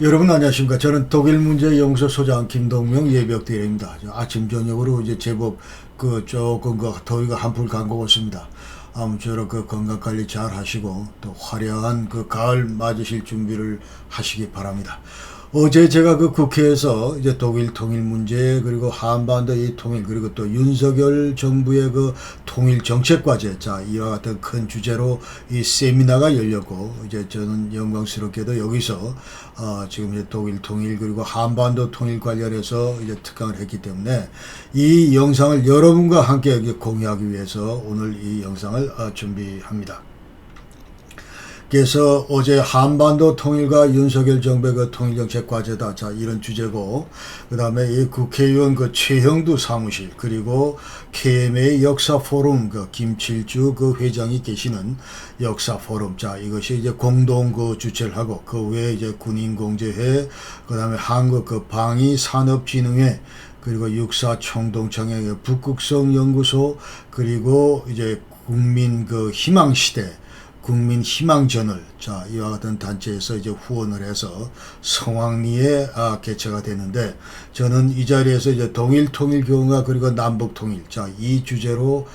여러분 안녕하십니까. 저는 독일문제연구소 소장 김동명 예비역대리입니다. 아침 저녁으로 이제 제법 조금 더위가 한풀 간 것 같습니다. 아무쪼록 건강 관리 잘 하시고 또 화려한 가을 맞으실 준비를 하시기 바랍니다. 어제 제가 국회에서 이제 독일 통일 문제 그리고 한반도 이 통일 그리고 또 윤석열 정부의 통일 정책 과제 이와 같은 큰 주제로 이 세미나가 열렸고 이제 저는 영광스럽게도 여기서 지금 이제 독일 통일 그리고 한반도 통일 관련해서 이제 특강을 했기 때문에 이 영상을 여러분과 함께 공유하기 위해서 오늘 이 영상을 준비합니다. 그래서 어제 한반도 통일과 윤석열 정부의 통일정책 과제다. 이런 주제고, 그 다음에 이 국회의원 최형두 사무실, 그리고 KMA 역사 포럼 김칠주 회장이 계시는 역사 포럼. 이것이 이제 공동 주최를 하고, 그 외에 이제 군인공제회, 그 다음에 한국 방위산업진흥회, 그리고 육사총동청의 북극성 연구소, 그리고 이제 국민 희망시대, 국민희망저널 이와 같은 단체에서 이제 후원을 해서 성황리에 개최가 되는데 저는 이 자리에서 이제 동일통일교훈과 그리고 남북통일 이 주제로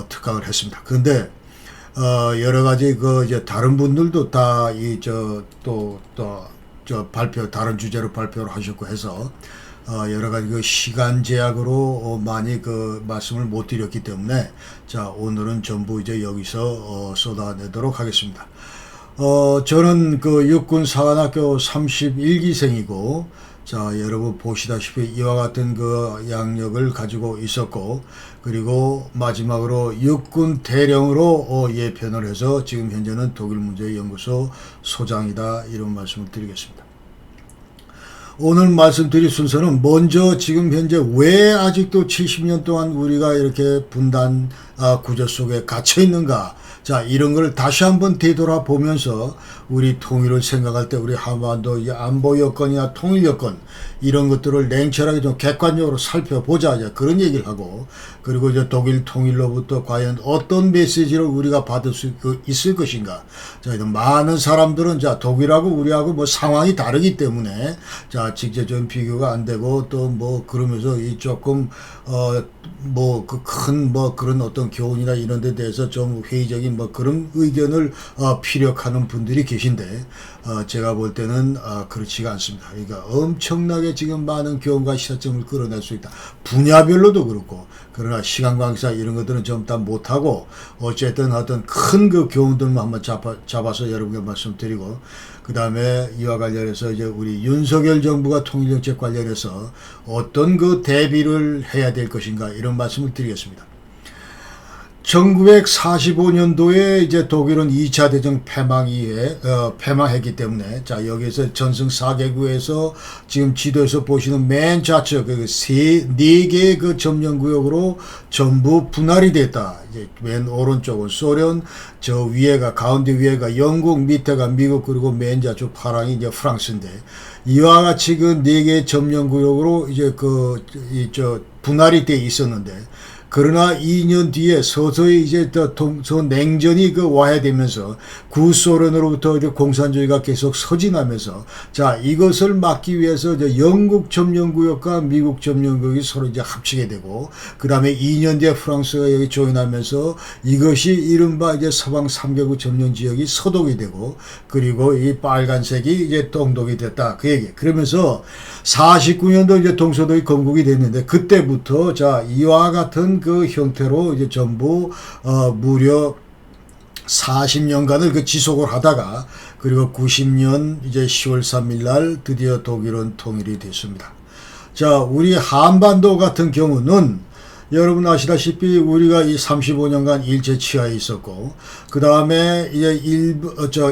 특강을 했습니다. 그런데 여러 가지 이제 다른 분들도 다 다른 주제로 발표를 하셨고 해서 여러 가지 시간 제약으로 많이 말씀을 못 드렸기 때문에 오늘은 전부 이제 여기서 쏟아내도록 하겠습니다. 저는 육군사관학교 31기생이고 여러분 보시다시피 이와 같은 양력을 가지고 있었고 그리고 마지막으로 육군 대령으로 예편을 해서 지금 현재는 독일문제연구소 소장이다 이런 말씀을 드리겠습니다. 오늘 말씀드릴 순서는 먼저 지금 현재 왜 아직도 70년 동안 우리가 이렇게 분단 구조 속에 갇혀 있는가 이런 걸 다시 한번 되돌아보면서 우리 통일을 생각할 때 우리 한반도 안보 여건이나 통일 여건 이런 것들을 냉철하게 좀 객관적으로 살펴보자 그런 얘기를 하고 그리고 이제 독일 통일로부터 과연 어떤 메시지를 우리가 받을 수 있을 것인가 많은 사람들은 독일하고 우리하고 상황이 다르기 때문에 직접적인 비교가 안 되고 또 그러면서 이 조금 그런 어떤 교훈이나 이런 데 대해서 좀 회의적인 그런 의견을 피력하는 분들이 계신데 제가 볼 때는 그렇지가 않습니다. 그러니까 엄청나게 지금 많은 교훈과 시사점을 끌어낼 수 있다. 분야별로도 그렇고 그러나 시간 관계상 이런 것들은 좀 다 못하고 어쨌든 어떤 큰 교훈들만 한번 잡아서 여러분께 말씀드리고 그 다음에 이와 관련해서 이제 우리 윤석열 정부가 통일정책 관련해서 어떤 대비를 해야 될 것인가 이런 말씀을 드리겠습니다. 1945년도에 이제 독일은 2차 대전 패망 이후에 패망했기 때문에 여기에서 전승 4개국에서 지금 지도에서 보시는 맨 좌측 네 개의 점령구역으로 전부 분할이 됐다. 이제 맨 오른쪽은 소련, 저 위에가 가운데 위에가 영국, 밑에가 미국 그리고 맨 좌측 파랑이 이제 프랑스인데 이와 같이 네 개의 점령구역으로 이제 분할이 돼 있었는데. 그러나 2년 뒤에 서서히 이제 냉전이 와해되면서 구소련으로부터 이제 공산주의가 계속 서진하면서 이것을 막기 위해서 이제 영국 점령구역과 미국 점령구역이 서로 이제 합치게 되고 그 다음에 2년 뒤에 프랑스가 여기 조인하면서 이것이 이른바 이제 서방 3개국 점령지역이 서독이 되고 그리고 이 빨간색이 이제 동독이 됐다 그 얘기. 그러면서 49년도 이제 동서독이 건국이 됐는데 그때부터 이와 같은 형태로 이제 전부 무려 40년간을 지속을 하다가 그리고 90년 이제 10월 3일 날 드디어 독일은 통일이 됐습니다. 우리 한반도 같은 경우는 여러분 아시다시피 우리가 이 35년간 일제 치하에 있었고 그 다음에 이제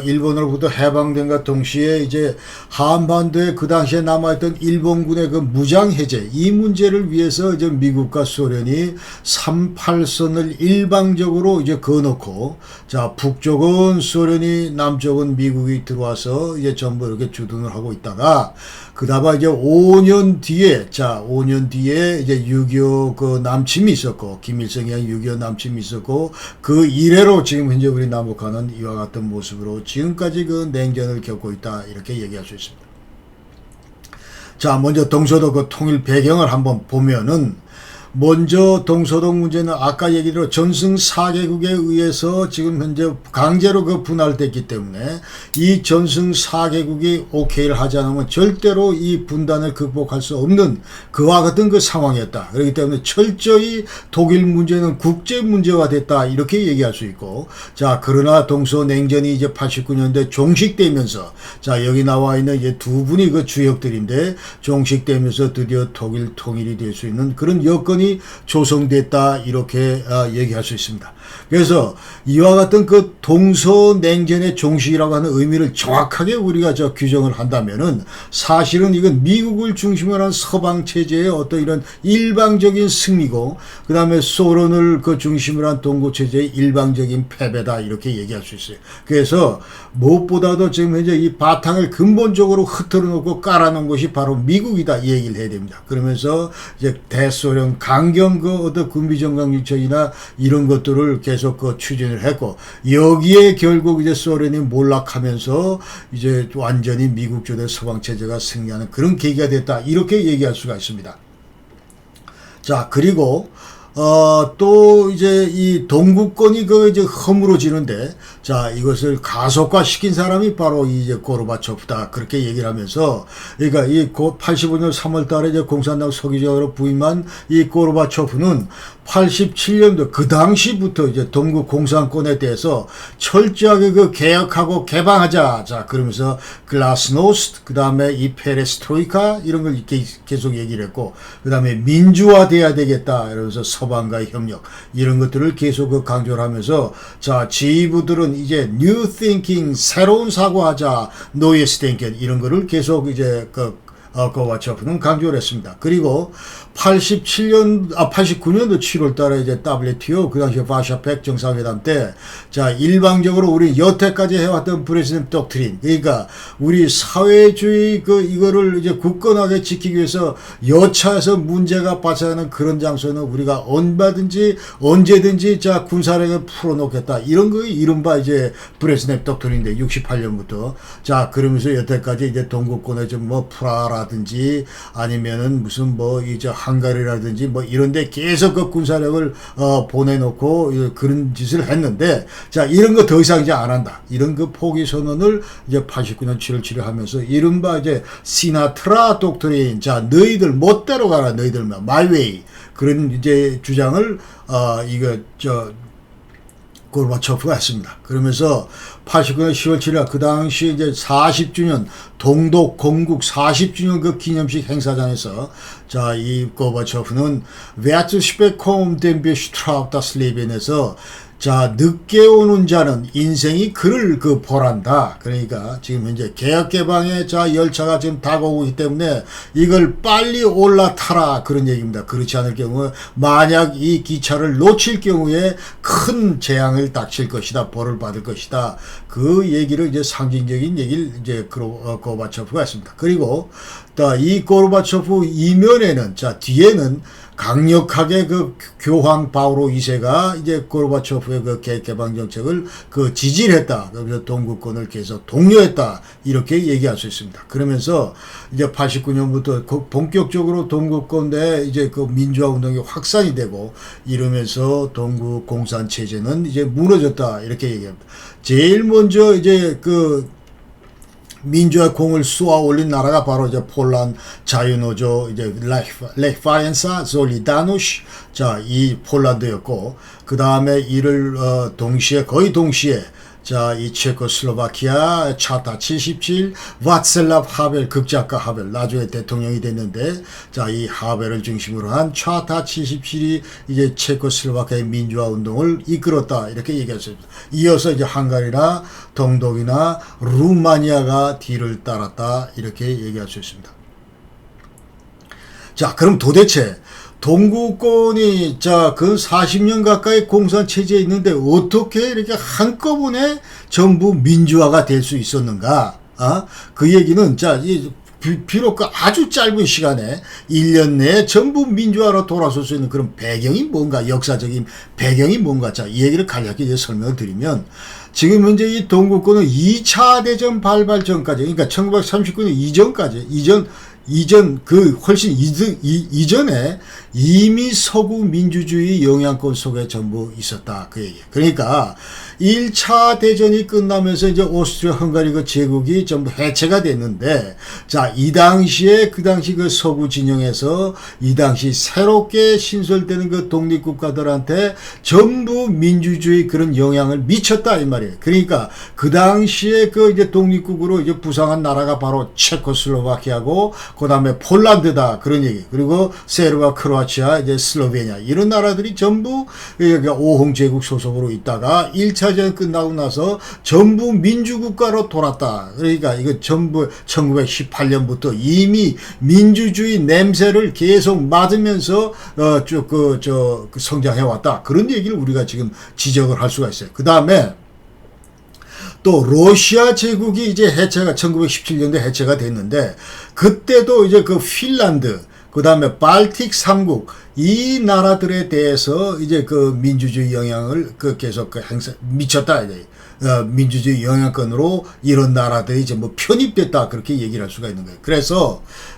일본으로부터 해방된과 동시에 이제 한반도에 그 당시에 남아있던 일본군의 무장 해제 이 문제를 위해서 이제 미국과 소련이 38선을 일방적으로 이제 그어놓고 북쪽은 소련이 남쪽은 미국이 들어와서 이제 전부 이렇게 주둔을 하고 있다가 그다가 이제 5년 뒤에 5년 뒤에 이제 6.25 남침이 있었고 김일성이 한 6.25 남침이 있었고 그 이래로 지금 현재 우리 남북한은 이와 같은 모습으로 지금까지 냉전을 겪고 있다 이렇게 얘기할 수 있습니다. 자, 먼저 동서도 그 통일 배경을 한번 보면은, 먼저 동서동 문제는 아까 얘기대로 전승 4개국에 의해서 지금 현재 강제로 그 분할됐기 때문에 이 전승 4개국이 오케이를 하지 않으면 절대로 이 분단을 극복할 수 없는 그와 같은 그 상황이었다. 그렇기 때문에 철저히 독일 문제는 국제 문제화 됐다, 이렇게 얘기할 수 있고, 자, 그러나 동서 냉전이 이제 89년대 종식되면서, 자, 여기 나와 있는 이제 두 분이 그 주역들인데, 종식되면서 드디어 독일 통일이 될 수 있는 그런 여건이 조성됐다, 이렇게 얘기할 수 있습니다. 그래서 이와 같은 그 동서냉전의 종식이라고 하는 의미를 정확하게 우리가 규정을 한다면은, 사실은 이건 미국을 중심으로 한 서방 체제의 어떤 이런 일방적인 승리고, 그 다음에 소련을 그 중심으로 한 동구 체제의 일방적인 패배다, 이렇게 얘기할 수 있어요. 그래서 무엇보다도 지금 현재 이 바탕을 근본적으로 흐트러 놓고 깔아놓은 것이 바로 미국이다, 이 얘기를 해야 됩니다. 그러면서 이제 대소련 강경 그 어떤 군비정강 유착이나 이런 것들을 계속 그 추진을 했고, 여기에 결국 이제 소련이 몰락하면서 이제 완전히 미국 주도의 서방 체제가 승리하는 그런 계기가 됐다, 이렇게 얘기할 수가 있습니다. 자, 그리고 또 이제 이 동구권이 그 이제 허물어지는데, 자, 이것을 가속화 시킨 사람이 바로 이제 고르바초프다, 그렇게 얘기를 하면서, 그러니까 이 85년 3월 달에 이제 공산당 서기장으로 부임한 이 고르바초프는 87년도 그 당시부터 이제 동구 공산권에 대해서 철저하게 그 개혁하고 개방하자. 자, 그러면서 글라스노스트, 그 다음에 이 페레스트로이카, 이런 걸 이렇게 계속 얘기를 했고, 그 다음에 민주화돼야 되겠다, 이러면서 서방과의 협력, 이런 것들을 계속 그 강조를 하면서, 자, 지휘부들은 이제 뉴 띵킹, 새로운 사고하자, 노이스 띵킹, 이런 거를 계속 이제 고르바초프는 강조를 했습니다. 그리고 89년도 7월 달에 이제 WTO, 그 당시 바샤펙 정상회담 때, 자, 일방적으로 우리 여태까지 해왔던 브레즈네브 독트린, 그러니까 우리 사회주의 이거를 이제 굳건하게 지키기 위해서 여차해서 문제가 발생하는 그런 장소는 우리가 얼마든지 언제든지 자, 군사력을 풀어놓겠다, 이런 거 이른바 이제 브레즈네브 독트린인데, 68년부터. 자, 그러면서 여태까지 이제 동구권에 좀 뭐 프라하라든지 아니면은 무슨 뭐 이제 한가리라든지 뭐 이런데 계속 그 군사력을 보내놓고 그런 짓을 했는데, 자, 이런 거 더 이상 이제 안 한다, 이런 그 포기 선언을 이제 89년 7월 7일 하면서 이른바 이제 시나트라 독트린, 자, 너희들 멋대로 가라, 너희들만 my way, 그런 이제 주장을 고르바초프가 했습니다. 그러면서 89년 10월 7일 그 당시 이제 40주년 동독 건국 40주년 그 기념식 행사장에서, 자, 이 고르바초프는 Wer zu spät kommt, den bestraft das Leben에서, 자, 늦게 오는 자는 인생이 그를 그 벌한다. 그러니까 지금 현재 개혁개방의 자 열차가 지금 다가오고 있기 때문에 이걸 빨리 올라타라, 그런 얘기입니다. 그렇지 않을 경우 만약 이 기차를 놓칠 경우에 큰 재앙을 닥칠 것이다, 벌을 받을 것이다, 그 얘기를 이제 상징적인 얘기를 이제 고르바초프가 했습니다. 그리고 또 이 고르바초프 이면에는, 자, 뒤에는 강력하게 그 교황 바오로 2세가 이제 고르바초프의 그 개혁개방 정책을 그 지지를 했다. 그래서 동구권을 계속 독려했다, 이렇게 얘기할 수 있습니다. 그러면서 이제 89년부터 본격적으로 동구권 내 이제 그 민주화 운동이 확산이 되고, 이러면서 동구 공산 체제는 이제 무너졌다, 이렇게 얘기합니다. 제일 먼저 이제 그 민주화 공을 쏘아 올린 나라가 바로 이제 폴란 자유노조 이제 레파엔사 솔리다누시, 자, 이 폴란드였고, 그 다음에 이를 거의 동시에 자, 이 체코슬로바키아 차타 77 바츠라브 하벨, 극작가 하벨, 나중에 대통령이 됐는데, 자, 이 하벨을 중심으로 한 차타 77이 이제 체코슬로바키아의 민주화 운동을 이끌었다, 이렇게 얘기했습니다. 이어서 이제 헝가리나 동독이나 루마니아가 뒤를 따랐다, 이렇게 얘기할 수 있습니다. 자, 그럼 도대체 동구권이 자, 그 40년 가까이 공산 체제에 있는데 어떻게 이렇게 한꺼번에 전부 민주화가 될 수 있었는가? 그 얘기는, 자, 비록 그 아주 짧은 시간에 1년 내에 전부 민주화로 돌아설 수 있는 그런 배경이 뭔가, 역사적인 배경이 뭔가, 자, 이 얘기를 간략히 이제 설명을 드리면, 지금 현재 이 동구권은 2차 대전 발발 전까지, 그러니까 1939년 이전까지, 훨씬 이전에 이미 서구 민주주의 영향권 속에 전부 있었다. 그 얘기. 그러니까 1차 대전이 끝나면서 이제 오스트리아 헝가리 그 제국이 전부 해체가 됐는데, 자, 그 당시 그 서구 진영에서 이 당시 새롭게 신설되는 그 독립국가들한테 전부 민주주의 그런 영향을 미쳤다, 이 말이에요. 그러니까 그 당시에 그 이제 독립국으로 이제 부상한 나라가 바로 체코슬로바키아고, 그 다음에 폴란드다. 그런 얘기. 그리고 세르비아, 크로아치아, 이제 슬로베니아. 이런 나라들이 전부 오홍 제국 소속으로 있다가 1차 대전 끝나고 나서 전부 민주국가로 돌았다. 그러니까 이거 전부 1918년부터 이미 민주주의 냄새를 계속 맡으면서 성장해왔다. 그런 얘기를 우리가 지금 지적을 할 수가 있어요. 그 다음에 또 러시아 제국이 이제 1917년도에 해체가 됐는데, 그때도 이제 그 핀란드, 그 다음에 발틱 3국, 이 나라들에 대해서 이제 그 민주주의 영향을 계속 미쳤다. 이제. 민주주의 영향권으로 이런 나라들이 이제 뭐 편입됐다. 그렇게 얘기를 할 수가 있는 거예요.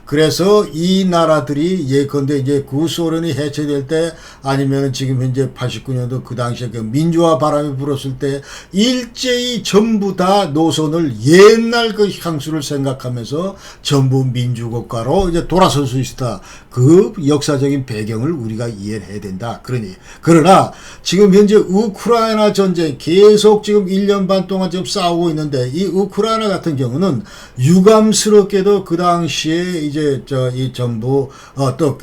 그래서 이 나라들이 예컨대 이제 구소련이 해체될 때, 아니면 지금 현재 89년도 그 당시에 그 민주화 바람이 불었을 때 일제히 전부 다 노선을 옛날 그 향수를 생각하면서 전부 민주국가로 이제 돌아설 수 있다. 그 역사적인 배경을 우리가 이해를 해야 된다. 그러나 지금 현재 우크라이나 전쟁 계속 지금 1년 반 동안 지금 싸우고 있는데, 이 우크라이나 같은 경우는 유감스럽게도 그 당시에 이제 이 전부 또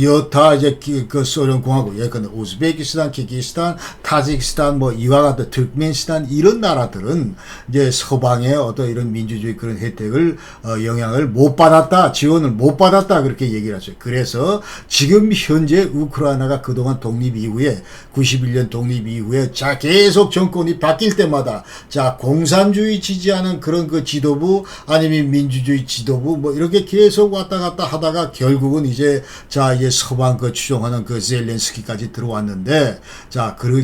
여타 이제 그 소련 공화국, 예컨대 우즈베키스탄, 키르기스탄, 타지키스탄, 뭐 이와 같은 türkmenistan 이런 나라들은 이제 서방의 어떤 이런 민주주의 그런 혜택을 영향을 못 받았다, 지원을 못 받았다, 그렇게 얘기를 하죠. 그래서 지금 현재 우크라이나가 그동안 독립 이후에 91년 독립 이후에 자 계속 정권이 바뀔 때마다 자 공산주의 지지하는 그런 그 지도부, 아니면 민주주의 지도부, 뭐 이렇게 계속 왔다 갔다 하다가 결국은 이제 이제 서방 그 추종하는 그 젤렌스키까지 들어왔는데,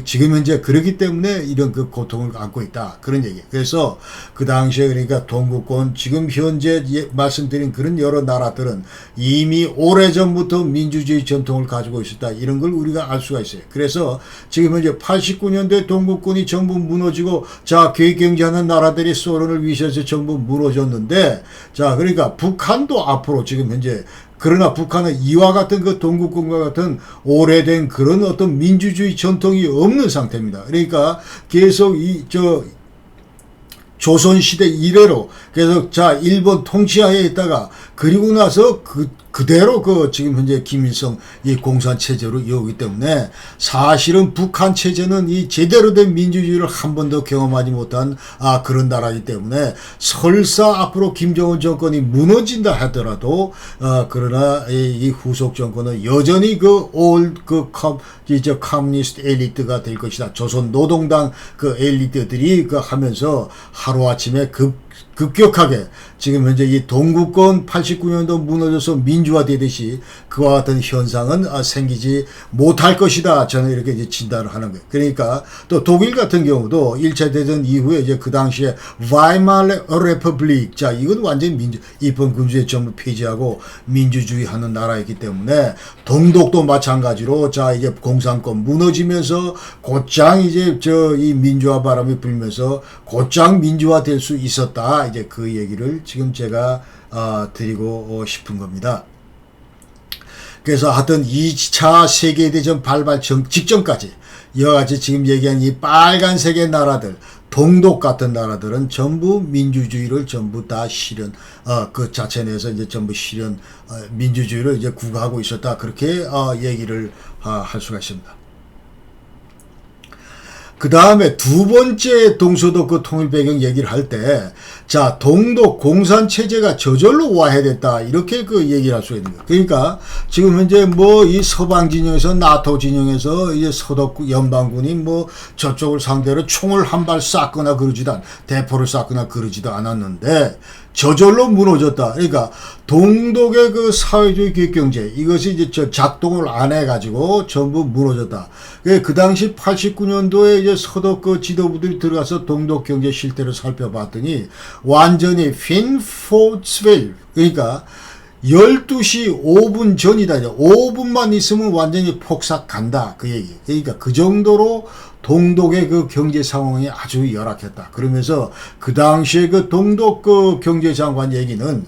지금 현재 그렇기 때문에 이런 그 고통을 안고 있다, 그런 얘기. 그래서 그 당시에 그러니까 동구권, 지금 현재 말씀드린 그런 여러 나라들은 이미 오래전부터 민주주의 전통을 가지고 있었다, 이런 걸 우리가 알 수가 있어요. 그래서 지금 현재 89년도에 동구권이 전부 무너지고, 계획경제하는 나라들이 소련을 위시해서 전부 무너졌는데, 그러니까 북한도 앞으로 지금 현재, 그러나 북한은 이와 같은 그 동국권과 같은 오래된 그런 어떤 민주주의 전통이 없는 상태입니다. 그러니까 계속 조선시대 이래로 계속 일본 통치하에 있다가, 그리고 나서 그대로 지금 현재 김일성 이 공산 체제로 이어오기 때문에, 사실은 북한 체제는 이 제대로 된 민주주의를 한 번도 경험하지 못한 그런 나라이기 때문에, 설사 앞으로 김정은 정권이 무너진다 하더라도 그러나 이 후속 정권은 여전히 커뮤니스트 엘리트가 될 것이다. 조선 노동당 그 엘리트들이 하면서 하루아침에 급격하게 지금 현재 이 동구권 89년도 무너져서 민주화되듯이 그와 같은 현상은 생기지 못할 것이다. 저는 이렇게 이제 진단을 하는 거예요. 그러니까 또 독일 같은 경우도 1차 대전 이후에 이제 그 당시에 바이마르 레퍼블릭, 이건 완전히 입헌군주의 전부 폐지하고 민주주의 하는 나라이기 때문에, 동독도 마찬가지로 이제 공산권 무너지면서 곧장 이제 이 민주화 바람이 불면서 곧장 민주화 될 수 있었다. 이제 그 얘기를 지금 제가 드리고 싶은 겁니다. 그래서 하여튼 2차 세계대전 발발 직전까지 이와 같이 지금 얘기한 이 빨간색의 나라들, 동독 같은 나라들은 전부 민주주의를 전부 다 그 자체 내에서 이제 전부 민주주의를 이제 구가하고 있었다. 그렇게 얘기를 할 수가 있습니다. 그 다음에 두 번째 동서독 그 통일 배경 얘기를 할 때, 동독 공산 체제가 저절로 와해됐다, 이렇게 얘기를 할 수 있는 거예요. 그러니까 지금 현재 뭐 이 서방 진영에서, 나토 진영에서 이제 서독 연방군이 뭐 저쪽을 상대로 총을 한 발 쐈거나 대포를 쐈거나 그러지도 않았는데 저절로 무너졌다. 그러니까 동독의 그 사회주의 기획경제, 이것이 이제 작동을 안 해가지고 전부 무너졌다. 그 당시 89년도에 이제 서독 그 지도부들이 들어가서 동독 경제 실태를 살펴봤더니 완전히 핀포츠벨, 그러니까 12시 5분 전이다. 5분만 있으면 완전히 폭삭 간다. 그 얘기. 그러니까 그 정도로 동독의 그 경제 상황이 아주 열악했다. 그러면서 그 당시에 그 동독 그 경제장관 얘기는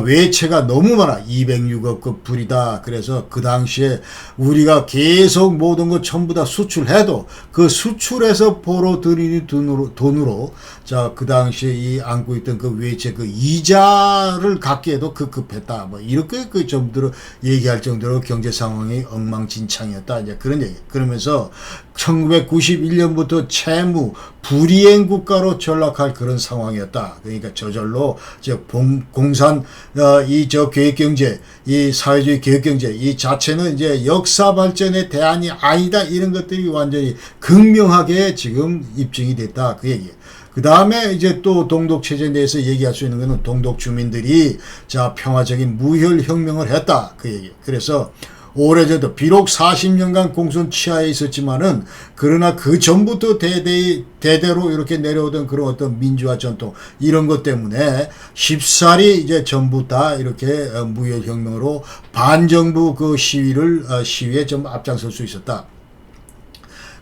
외채가 너무 많아. 206억 그 불이다. 그래서 그 당시에 우리가 계속 모든 것 전부 다 수출해도 그 수출해서 벌어들이는 돈으로 자, 그 당시에 이 안고 있던 그 외채 그 이자를 갚기에도 급급했다. 뭐 이렇게 그 정도로 얘기할 정도로 경제 상황이 엉망진창이었다. 이제 그런 얘기. 그러면서 1991년부터 채무 불이행 국가로 전락할 그런 상황이었다. 그러니까 저절로 이제 공산 이 저 계획경제, 이 사회주의 계획경제 이 자체는 이제 역사 발전의 대안이 아니다. 이런 것들이 완전히 극명하게 지금 입증이 됐다. 그 얘기예요. 그 다음에 이제 또 동독 체제에 대해서 얘기할 수 있는 것은 동독 주민들이 자 평화적인 무혈 혁명을 했다. 그 얘기. 그래서 오래전도 비록 40년간 공손 치하에 있었지만은 그러나 그 전부터 대대로 이렇게 내려오던 그런 어떤 민주화 전통 이런 것 때문에 쉽사리 이제 전부 다 이렇게 무혈혁명으로 반정부 그 시위에 좀 앞장설 수 있었다.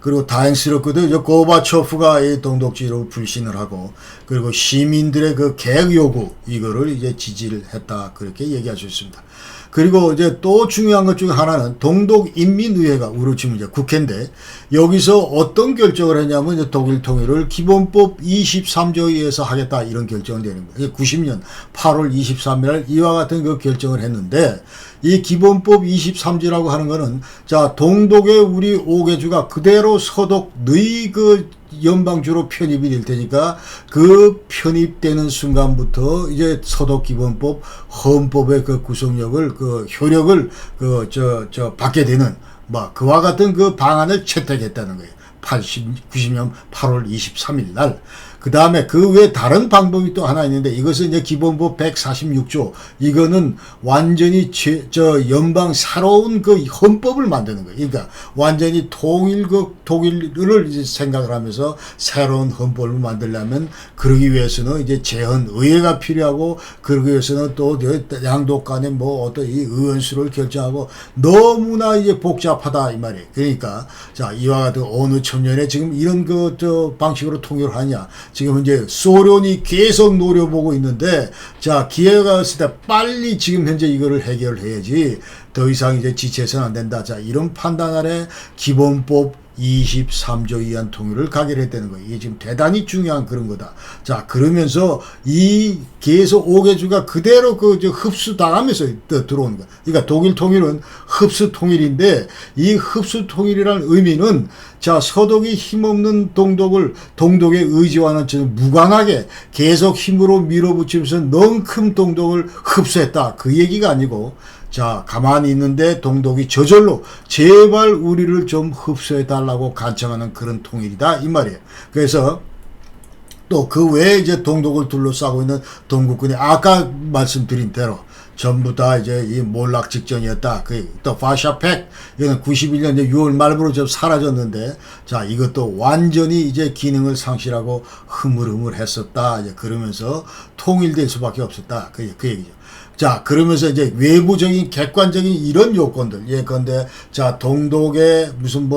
그리고 다행스럽게도 고바초프가 이 동독주의로 불신을 하고 그리고 시민들의 그 개혁 요구 이거를 이제 지지를 했다. 그렇게 얘기할 수 있습니다. 그리고 이제 또 중요한 것 중에 하나는 동독인민의회가 우리로 치면 이제 국회인데 여기서 어떤 결정을 했냐면 이제 독일 통일을 기본법 23조에 의해서 하겠다 이런 결정을 내는 거예요. 90년 8월 23일 이와 같은 그 결정을 했는데 이 기본법 23조라고 하는 거는 자 동독의 우리 5개주가 그대로 서독 너희 그 연방주로 편입이 될 테니까 그 편입되는 순간부터 이제 서독기본법 헌법의 그 구성력을 그 효력을 받게 되는 뭐 그와 같은 그 방안을 채택했다는 거예요. 90년 8월 23일 날. 그 다음에 그 외에 다른 방법이 또 하나 있는데 이것은 이제 기본법 146조 이거는 완전히 연방 새로운 그 헌법을 만드는 거예요. 그러니까 완전히 독일을 이제 생각을 하면서 새로운 헌법을 만들려면 그러기 위해서는 이제 재헌의회가 필요하고 그러기 위해서는 또 양독 간에 뭐 어떤 이 의원수를 결정하고 너무나 이제 복잡하다 이 말이에요. 그러니까 자 이와 같은 어느 천년에 지금 이런 방식으로 통일을 하냐. 지금 이제 소련이 계속 노려보고 있는데 자 기회가 왔을 때 빨리 지금 현재 이거를 해결해야지 더 이상 이제 지체해서는 안 된다. 자 이런 판단 아래 기본법 23조 이한 통일을 가결했다는 거예요. 이게 지금 대단히 중요한 그런 거다. 자, 그러면서 이 계속 5개주가 그대로 흡수당하면서 들어오는 거야. 그러니까 독일 통일은 흡수 통일인데 이 흡수 통일이라는 의미는 자, 서독이 힘없는 동독의 의지와는 좀 무관하게 계속 힘으로 밀어붙이면서 넝큼 동독을 흡수했다. 그 얘기가 아니고 자, 가만히 있는데 동독이 저절로 제발 우리를 좀 흡수해달라고 간청하는 그런 통일이다. 이 말이에요. 그래서 또 그 외에 이제 동독을 둘러싸고 있는 동국군이 아까 말씀드린 대로 전부 다 이제 이 몰락 직전이었다. 또 파샤팩, 이거는 91년 6월 말부로 좀 사라졌는데, 자, 이것도 완전히 이제 기능을 상실하고 흐물흐물했었다. 이제 그러면서 통일될 수밖에 없었다. 그 얘기죠. 자, 그러면서 이제 외부적인 객관적인 이런 요건들, 예컨대, 자, 동독의 무슨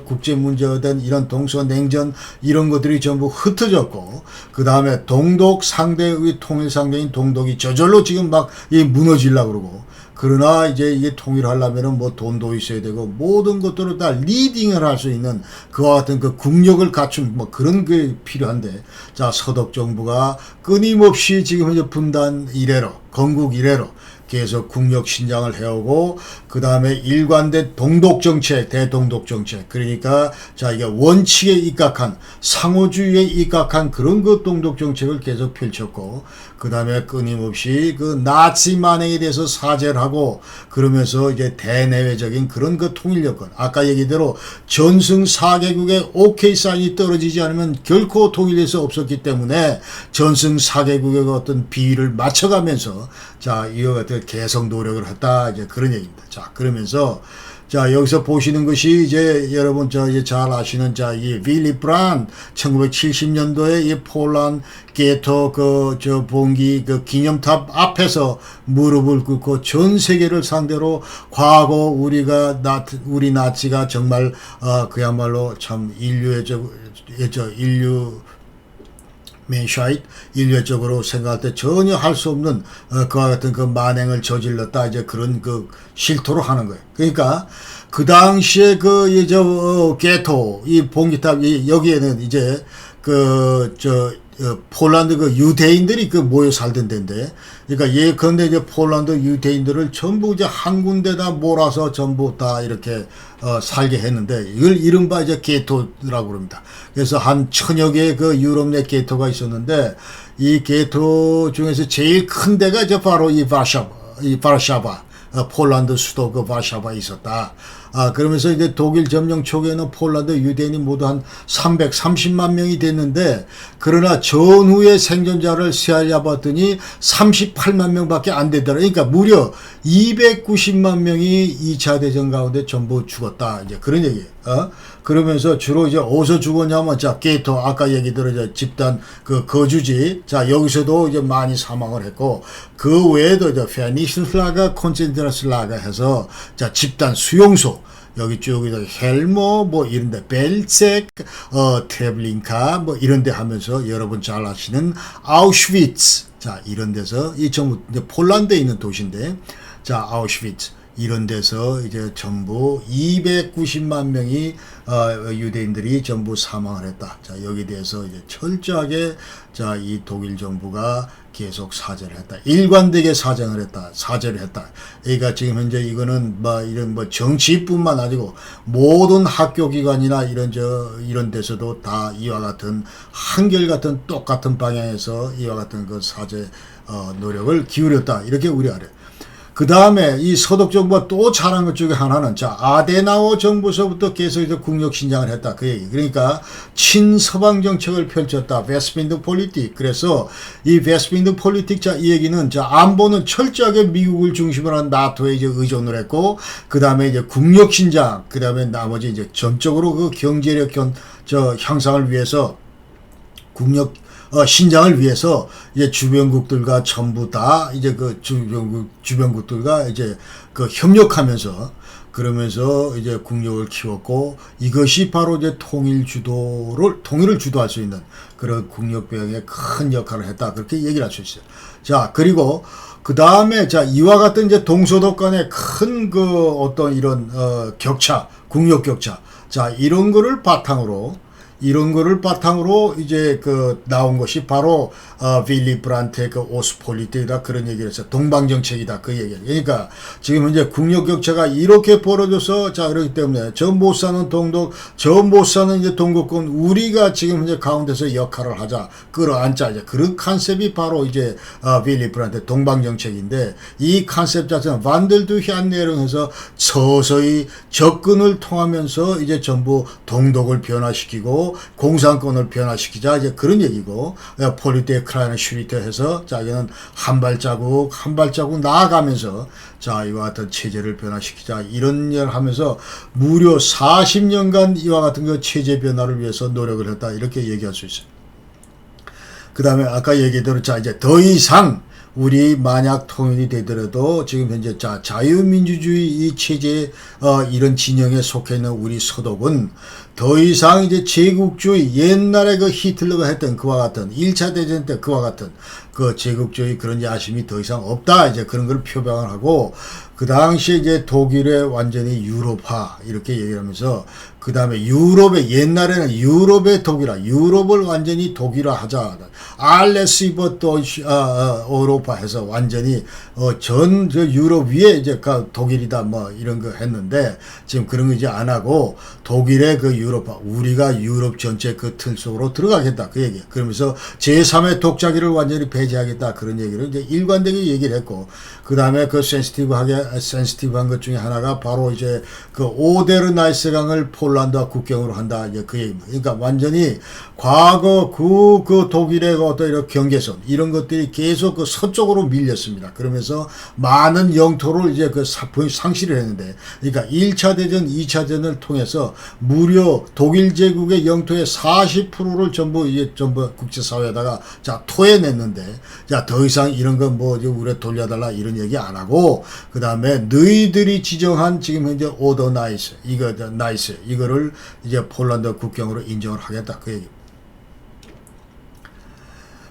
국제 문제든 이런 동서냉전 이런 것들이 전부 흩어졌고, 그 다음에 동독 상대의 통일 상대인 동독이 저절로 지금 막 무너지려고 그러고, 그러나 이제 이게 통일하려면은 뭐 돈도 있어야 되고 모든 것들을 다 리딩을 할 수 있는 그와 같은 그 국력을 갖춘 뭐 그런 게 필요한데 자 서독 정부가 끊임없이 지금 현재 분단 이래로 건국 이래로 계속 국력 신장을 해오고 그 다음에 일관된 동독 정책, 대동독 정책 그러니까 자 이게 원칙에 입각한 상호주의에 입각한 그런 그 동독 정책을 계속 펼쳤고 그 다음에 끊임없이 그 나치 만행에 대해서 사죄를 하고 그러면서 이제 대내외적인 그런 그 통일 여건 아까 얘기대로 전승 4개국의 오케이 사인이 떨어지지 않으면 결코 통일될 수 없었기 때문에 전승 4개국의 어떤 비위를 맞춰가면서 자 이와 같은 계속 노력을 했다 이제 그런 얘기입니다. 자 그러면서 자, 여기서 보시는 것이 이제 여러분 이제 잘 아시는 이 빌리 브란 1970년도에 이 폴란드 게토 봉기 기념탑 앞에서 무릎을 꿇고 전 세계를 상대로 과거 우리 나치가 정말 그야말로 참 인류적으로 생각할 때 전혀 할 수 없는 그와 같은 만행을 저질렀다, 이제 그런 실토로 하는 거예요. 그러니까 당시에 게토 이 봉기탑 여기에는 이제 폴란드 유대인들이 모여 살던 데인데, 그러니까 예컨대 이제 폴란드 유대인들을 전부 이제 한 군데다 몰아서 전부 다 이렇게 살게 했는데, 이걸 이른바 이제 게토라고 그럽니다. 그래서 한 1000여 개의 유럽 내 게토가 있었는데, 이 게토 중에서 제일 큰 데가 이제 바로 이 바르샤바, 폴란드 수도 바르샤바에 있었다. 그러면서 이제 독일 점령 초기에는 폴란드 유대인이 모두 한 330만 명이 됐는데, 그러나 전후의 생존자를 세어봤더니 38만 명밖에 안 되더라. 그러니까 무려 290만 명이 2차 대전 가운데 전부 죽었다, 이제 그런 얘기예요. 그러면서 주로 이제 어디서 죽었냐면, 게토, 아까 얘기 들어, 집단, 거주지. 여기서도 이제 많이 사망을 했고, 그 외에도 이제 페니슐라가, 콘센트라슬라가 해서, 집단 수용소. 여기 쭉, 헬모, 이런데, 벨색, 트레블린카, 이런데 하면서 여러분 잘 아시는 아우슈비츠. 이런 데서, 이 전부, 이제 폴란드에 있는 도시인데, 아우슈비츠. 이런 데서 이제 전부 290만 명이 유대인들이 전부 사망을 했다. 여기 대해서 이제 철저하게 이 독일 정부가 계속 사죄를 했다. 일관되게 사죄를 했다. 그러니까 지금 현재 이거는 이런 정치뿐만 아니고 모든 학교 기관이나 이런 데서도 다 이와 같은 한결같은 똑같은 방향에서 이와 같은 사죄 노력을 기울였다, 이렇게 우려하래. 그 다음에 이 서독 정부가 또 잘한 것 중에 하나는 아데나워 정부서부터 계속 이제 국력 신장을 했다, 그 얘기. 그러니까 친서방 정책을 펼쳤다. 베스트민드 폴리틱. 그래서 이 베스트민드 폴리틱 이 얘기는 안보는 철저하게 미국을 중심으로 한 나토에 이제 의존을 했고, 그 다음에 이제 국력 신장, 그 다음에 나머지 이제 전적으로 경제력 향상을 위해서 국력 신장을 위해서 이제 주변국들과 전부 다 이제 주변국들과 이제 협력하면서, 그러면서 이제 국력을 키웠고, 이것이 바로 이제 통일을 주도할 수 있는 그런 국력 배양에 큰 역할을 했다, 그렇게 얘기를 할 수 있어요. 그리고 그 다음에 이와 같은 이제 동서독 간의 큰 어떤 이런 격차, 국력 격차, 이런 거를 바탕으로 이제 나온 것이 바로 빌리 브란트의 오스폴리트다, 그런 얘기를 했어요. 동방정책이다, 그 얘기. 그러니까 지금 현재 국력 격차가 이렇게 벌어져서, 그렇기 때문에 저 못 사는 동독, 저 못 사는 이제 동국권, 우리가 지금 현재 가운데서 역할을 하자, 끌어안자, 이제 그런 컨셉이 바로 이제 빌리 브란트 동방정책인데, 이 컨셉 자체는 반들두히 안내령해서 서서히 접근을 통하면서 이제 전부 동독을 변화시키고 공산권을 변화시키자, 이제 그런 얘기고, 폴리티에 크라이너 슈리트 해서 자기는 한 발자국 나아가면서 이와 같은 체제를 변화시키자, 이런 일을 하면서 무려 40년간 이와 같은 체제 변화를 위해서 노력을 했다, 이렇게 얘기할 수 있어요. 그 다음에 아까 얘기대로 이제 더 이상 우리 만약 통일이 되더라도 지금 현재 자유민주주의 이 체제 이런 진영에 속해 있는 우리 서독은 더 이상 이제 제국주의, 옛날에 히틀러가 했던 그와 같은 1차 대전 때 그와 같은 제국주의 그런 야심이 더 이상 없다, 이제 그런 걸 표방을 하고, 그 당시에 이제 독일의 완전히 유럽화 이렇게 얘기를 하면서, 그 다음에 옛날에는 유럽의 독일화, 유럽을 완전히 독일화 하자, 알레스 이버 오로파 해서 완전히 전 유럽 위에 이제 독일이다 이런 거 했는데, 지금 그런 거 이제 안 하고 독일의 유럽화, 우리가 유럽 전체 그 틀 속으로 들어가겠다 그 얘기예요. 그러면서 제3의 독자기를 완전히 배제하겠다 그런 얘기를 이제 일관되게 얘기를 했고, 그 다음에 그 센시티브한 것 중에 하나가 바로 이제 그 오데르나이스 강을 폴란드와 국경으로 한다 이제 그 얘기입니다. 그러니까 완전히 과거 그 독일의 어떤 이런 경계선 이런 것들이 계속 그 서쪽으로 밀렸습니다. 그러면서 많은 영토를 이제 그 상실을 했는데, 그러니까 1차 대전, 2차 대전을 통해서 무려 독일 제국의 영토의 40%를 전부 국제사회에다가 자 토해냈는데, 자 더 이상 이런 건 뭐 우리 돌려달라 이런 얘기 안 하고, 그 다음에 너희들이 지정한 지금 현재 오더 나이스 이거를 이제 폴란드 국경으로 인정을 하겠다 그 얘기.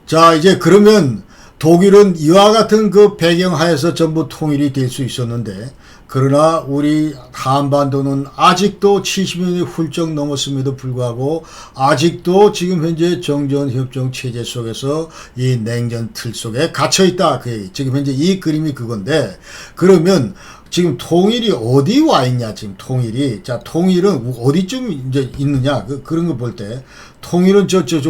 자 이제 그러면 독일은 이와 같은 그 배경 하에서 전부 통일이 될 수 있었는데, 그러나 우리 한반도는 아직도 70년이 훌쩍 넘었음에도 불구하고 아직도 지금 현재 정전협정 체제 속에서 이 냉전 틀 속에 갇혀있다 그 얘기. 지금 현재 이 그림이 그건데, 그러면 지금 통일이 어디 와 있냐, 지금 통일이. 자, 통일은 어디쯤 이제 있느냐, 그런 거 볼 때, 통일은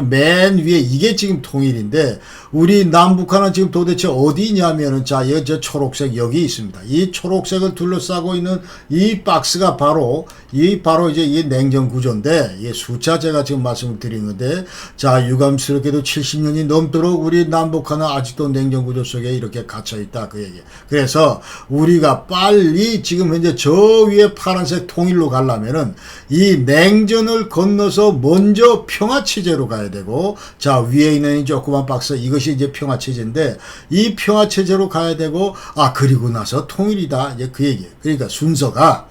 맨 위에 이게 지금 통일인데, 우리 남북한은 지금 도대체 어디 있냐면은, 자, 저 초록색 여기 있습니다. 이 초록색을 둘러싸고 있는 이 박스가 바로 이제 이 냉전 구조인데, 이 숫자 제가 지금 말씀을 드린 건데, 자, 유감스럽게도 70년이 넘도록 우리 남북한은 아직도 냉전 구조 속에 이렇게 갇혀있다, 그 얘기. 그래서 우리가 빨리 지금 현재 저 위에 파란색 통일로 가려면은 이 냉전을 건너서 먼저 평화체제로 가야 되고, 자, 위에 있는 이 조그만 박스, 이것이 이제 평화체제인데, 이 평화체제로 가야 되고, 그리고 나서 통일이다. 이제 그 얘기예요. 그러니까 순서가,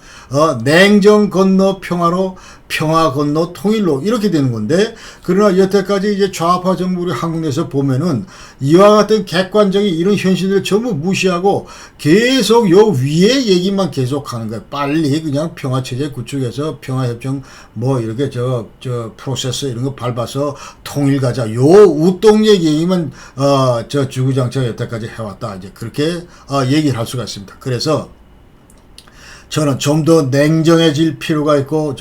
냉전 건너 평화로, 평화 건너 통일로 이렇게 되는 건데, 그러나 여태까지 이제 좌파 정부를 한국 내에서 보면은 이와 같은 객관적인 이런 현실을 전부 무시하고 계속 요 위에 얘기만 계속 하는 거예요. 빨리 그냥 평화체제 구축해서 평화협정 뭐 이렇게 저 프로세스 이런 거 밟아서 통일 가자. 요 우똥 얘기만 주구장창 여태까지 해왔다. 이제 그렇게 얘기를 할 수가 있습니다. 그래서 저는 좀 더 냉정해질 필요가 있고,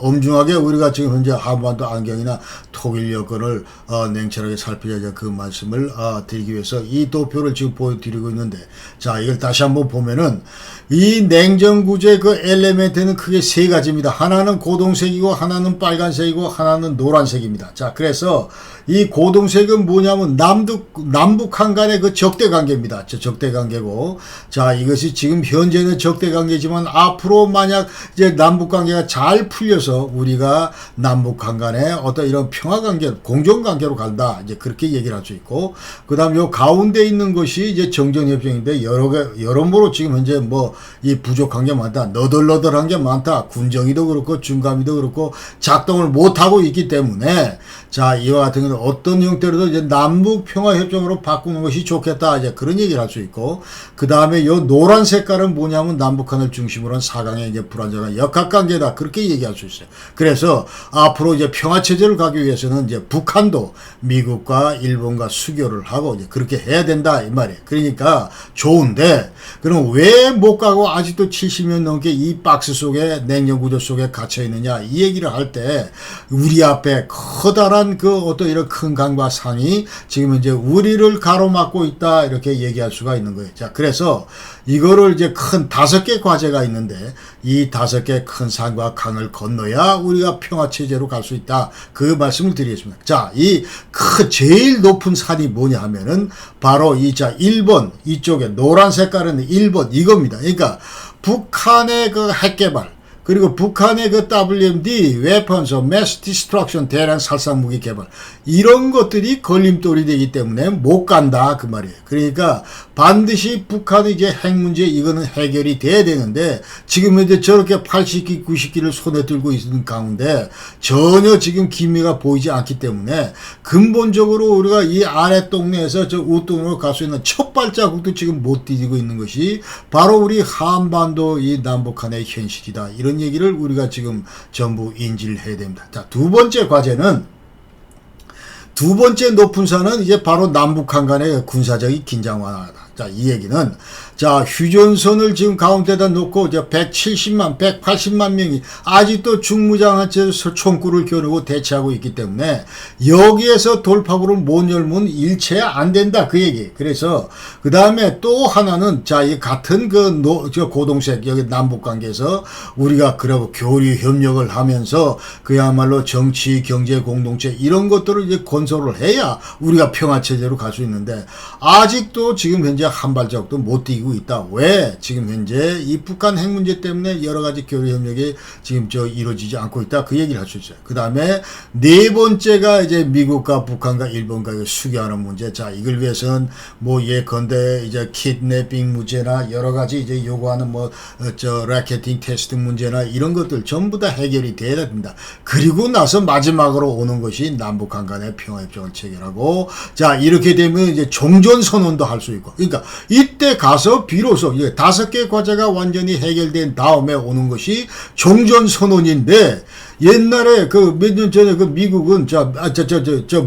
엄중하게 우리가 지금 현재 한반도 안경이나 통일 여건을 냉철하게 살피자 그 말씀을 드리기 위해서 이 도표를 지금 보여드리고 있는데, 자, 이걸 다시 한번 보면은 이 냉전구조의 그 엘리멘트는 크게 세 가지입니다. 하나는 고동색이고, 하나는 빨간색이고, 하나는 노란색입니다. 자, 그래서 이 고동색은 뭐냐면 남북한 간의 그 적대관계입니다. 적대관계고, 자, 이것이 지금 현재는 적대관계지만 앞으로 만약 이제 남북관계가 잘 풀려서 우리가 남북한 간의 어떤 이런 평화관계, 공존관계로 간다. 이제 그렇게 얘기를 할 수 있고, 그 다음 요 가운데 있는 것이 이제 정전협정인데, 여러모로 지금 현재 뭐 이 부족한 게 많다. 너덜너덜한 게 많다. 군정이도 그렇고 중감이도 그렇고 작동을 못하고 있기 때문에, 자, 이와 같은 경우는 어떤 형태로도 이제 남북 평화협정으로 바꾸는 것이 좋겠다. 이제 그런 얘기를 할 수 있고, 그 다음에 요 노란 색깔은 뭐냐면 남북한을 중심으로 한 4강의 이제 불안정한 역학관계다. 그렇게 얘기할 수 있어요. 그래서 앞으로 이제 평화체제를 가기 위해서는 이제 북한도 미국과 일본과 수교를 하고 이제 그렇게 해야 된다. 이 말이에요. 그러니까 좋은데, 그럼 왜 못 가고 아직도 70년 넘게 이 박스 속에 냉전 구조 속에 갇혀 있느냐. 이 얘기를 할 때 우리 앞에 커다란 그 어떤 이런 큰 강과 산이 지금 이제 우리를 가로막고 있다. 이렇게 얘기할 수가 있는 거예요. 자, 그래서 이거를 이제 큰 5개 과제가 있는데, 이 5개 큰 산과 강을 건너야 우리가 평화체제로 갈 수 있다. 그 말씀을 드리겠습니다. 자, 이 제일 높은 산이 뭐냐 하면은 바로 1번, 이쪽에 노란 색깔은 1번 이겁니다. 그러니까 북한의 그 핵개발, 그리고 북한의 그 WMD, Weapons of Mass Destruction, 대량 살상 무기 개발, 이런 것들이 걸림돌이 되기 때문에 못 간다 그 말이에요. 그러니까 반드시 북한의 이제 핵 문제 이거는 해결이 돼야 되는데, 지금 이제 저렇게 80기, 90기를 손에 들고 있는 가운데 전혀 지금 기미가 보이지 않기 때문에 근본적으로 우리가 이 아래 동네에서 저 우동으로 갈 수 있는 첫 발자국도 지금 못 디디고 있는 것이 바로 우리 한반도 이 남북한의 현실이다. 이런 얘기를 우리가 지금 전부 인지를 해야 됩니다. 자, 두 번째 높은 산은 이제 바로 남북한 간의 군사적인 긴장 완화다. 자, 이 얘기는, 자, 휴전선을 지금 가운데다 놓고, 이제 170만, 180만 명이 아직도 중무장한 채로 총구를 겨누고 대치하고 있기 때문에, 여기에서 돌파구를 못 열면 일체 안 된다. 그 얘기. 그래서, 그 다음에 또 하나는, 자, 이 같은 저 고동색, 여기 남북 관계에서 우리가 그러고 교류 협력을 하면서, 그야말로 정치, 경제 공동체, 이런 것들을 이제 건설을 해야 우리가 평화체제로 갈 수 있는데, 아직도 지금 현재 한 발짝도 못 뛰고 있다. 왜? 지금 현재 이 북한 핵 문제 때문에 여러 가지 교류 협력이 지금 이루어지지 않고 있다. 그 얘기를 할 수 있어요. 그 다음에 네 번째가 이제 미국과 북한과 일본과 수교하는 문제. 자, 이걸 위해서는 뭐 예컨대 이제 키드내핑 문제나 여러 가지 이제 요구하는 라켓팅 테스트 문제나 이런 것들 전부 다 해결이 돼야 됩니다. 그리고 나서 마지막으로 오는 것이 남북한 간의 평화협정을 체결하고, 자, 이렇게 되면 이제 종전 선언도 할 수 있고, 그러니까 이때 가서 비로소 5개 과제가 완전히 해결된 다음에 오는 것이 종전 선언인데, 옛날에 몇 년 전에 미국은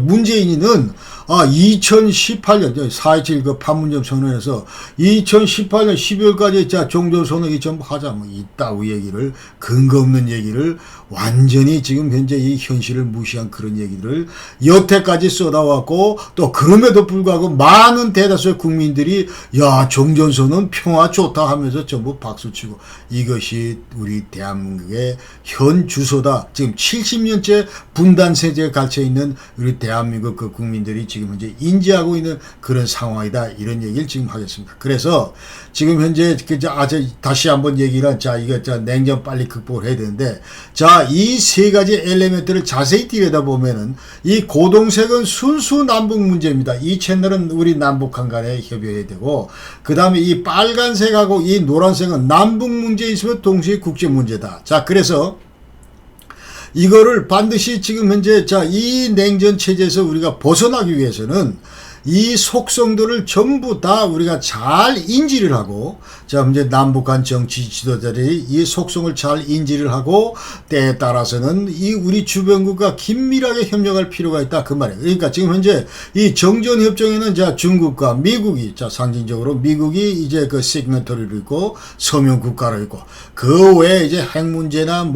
문재인이는 2018년 4.27 판문점 선언에서 2018년 12월까지 자 종전 선언이 전부 하자 뭐 이따위 얘기를, 근거 없는 얘기를, 완전히 지금 현재 이 현실을 무시한 그런 얘기들을 여태까지 쏟아왔고, 또 그럼에도 불구하고 많은 대다수의 국민들이 야 종전 선언 평화 좋다 하면서 전부 박수치고, 이것이 우리 대한민국의 현 주소다. 지금 70년째 분단 세제에 갇혀 있는 우리 대한민국 국민들이 지금 현재 인지하고 있는 그런 상황이다. 이런 얘기를 지금 하겠습니다. 그래서 지금 현재 다시 한번 얘기를, 자, 이거 냉전 빨리 극복을 해야 되는데, 자, 이 세 가지 엘리멘트를 자세히 들여다보면은 이 고동색은 순수 남북 문제입니다. 이 채널은 우리 남북한 간에 협의해야 되고, 그 다음에 이 빨간색하고 이 노란색은 남북 문제 있으면 동시에 국제 문제다. 자, 그래서 이거를 반드시 지금 현재 이 냉전 체제에서 우리가 벗어나기 위해서는 이 속성들을 전부 다 우리가 잘 인지를 하고, 자, 이제 남북한 정치 지도자들이 이 속성을 잘 인지를 하고, 때에 따라서는 이 우리 주변국과 긴밀하게 협력할 필요가 있다. 그 말이에요. 그러니까 지금 현재 이 정전협정에는 자, 중국과 미국이, 자, 상징적으로 미국이 이제 시그너터리로 있고, 서명국가로 있고, 그 외에 이제 핵 문제나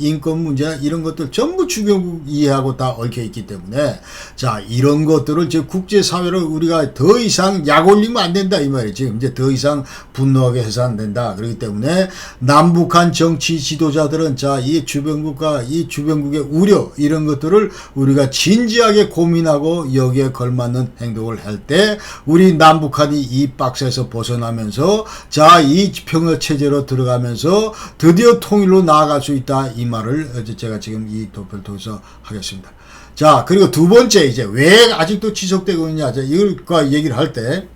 인권 문제나 이런 것들 전부 주변국 이해하고 다 얽혀 있기 때문에, 자, 이런 것들을 이제 국제사회로 우리가 더 이상 약 올리면 안 된다. 이 말이지. 지금 이제 더 이상 분노하게 해서 안 된다. 그렇기 때문에 남북한 정치 지도자들은 자, 이 주변국과 이 주변국의 우려, 이런 것들을 우리가 진지하게 고민하고 여기에 걸맞는 행동을 할 때 우리 남북한이 이 박스에서 벗어나면서 자, 이 평화체제로 들어가면서 드디어 통일로 나아갈 수 있다. 이 말을 제가 지금 이 도표를 통해서 하겠습니다. 자, 그리고 두 번째, 이제 왜 아직도 지속되고 있냐. 이걸과 얘기를 할 때,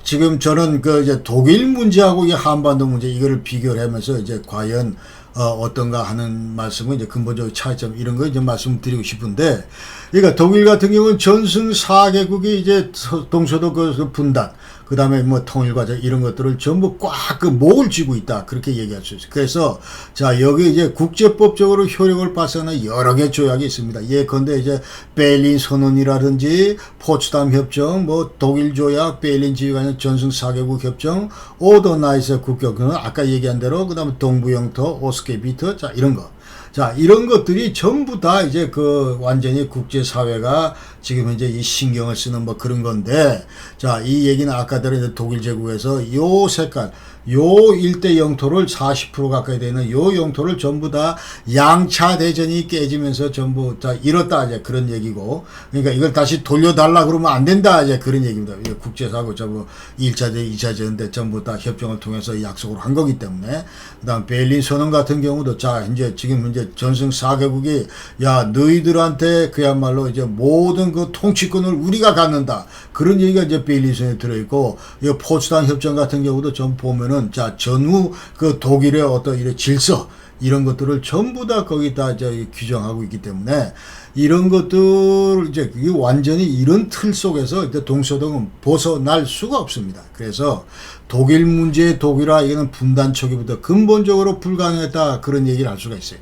지금 저는 이제 독일 문제하고 이 한반도 문제, 이거를 비교를 하면서 이제 과연, 어떤가 하는 말씀은 이제 근본적인 차이점, 이런 거 이제 말씀드리고 싶은데, 그러니까 독일 같은 경우는 전승 4개국이 이제 동서도 분단, 그 다음에 통일과제 이런 것들을 전부 꽉 목을 쥐고 있다. 그렇게 얘기할 수 있어요. 그래서, 자, 여기 이제 국제법적으로 효력을 발생하는 여러 개 조약이 있습니다. 예컨대 이제 베를린 선언이라든지 포츠담 협정, 독일 조약, 베를린 지휘관의 전승 4개국 협정, 오더나이스 국격은 아까 얘기한 대로, 그 다음에 동부영토, 오스케비트, 자, 이런 거. 자, 이런 것들이 전부 다 이제 완전히 국제사회가 지금 현재 이 신경을 쓰는 그런 건데, 자, 이 얘기는 아까대로 이제 독일 제국에서 요 색깔, 요 일대 영토를 40% 가까이 되는 요 영토를 전부 다 양차 대전이 깨지면서 전부 다 잃었다, 이제 그런 얘기고, 그러니까 이걸 다시 돌려달라 그러면 안 된다, 이제 그런 얘기입니다. 이게 국제사고 전부 1차전, 2차전 때 전부 다 협정을 통해서 약속을 한 거기 때문에, 그 다음 베를린 선언 같은 경우도 자, 이제 지금 이제 전승 4개국이 야, 너희들한테 그야말로 이제 모든 통치권을 우리가 갖는다. 그런 얘기가 이제 베를린 선언에 들어있고, 이 포츠담 협정 같은 경우도 전 보면은 자, 전후 독일의 어떤 이런 질서, 이런 것들을 전부 다 거기다 이제 규정하고 있기 때문에, 이런 것들 이제 완전히 이런 틀 속에서 이제 동서동은 벗어날 수가 없습니다. 그래서 독일 문제의 독일화, 이거는 분단 초기부터 근본적으로 불가능했다. 그런 얘기를 할 수가 있어요.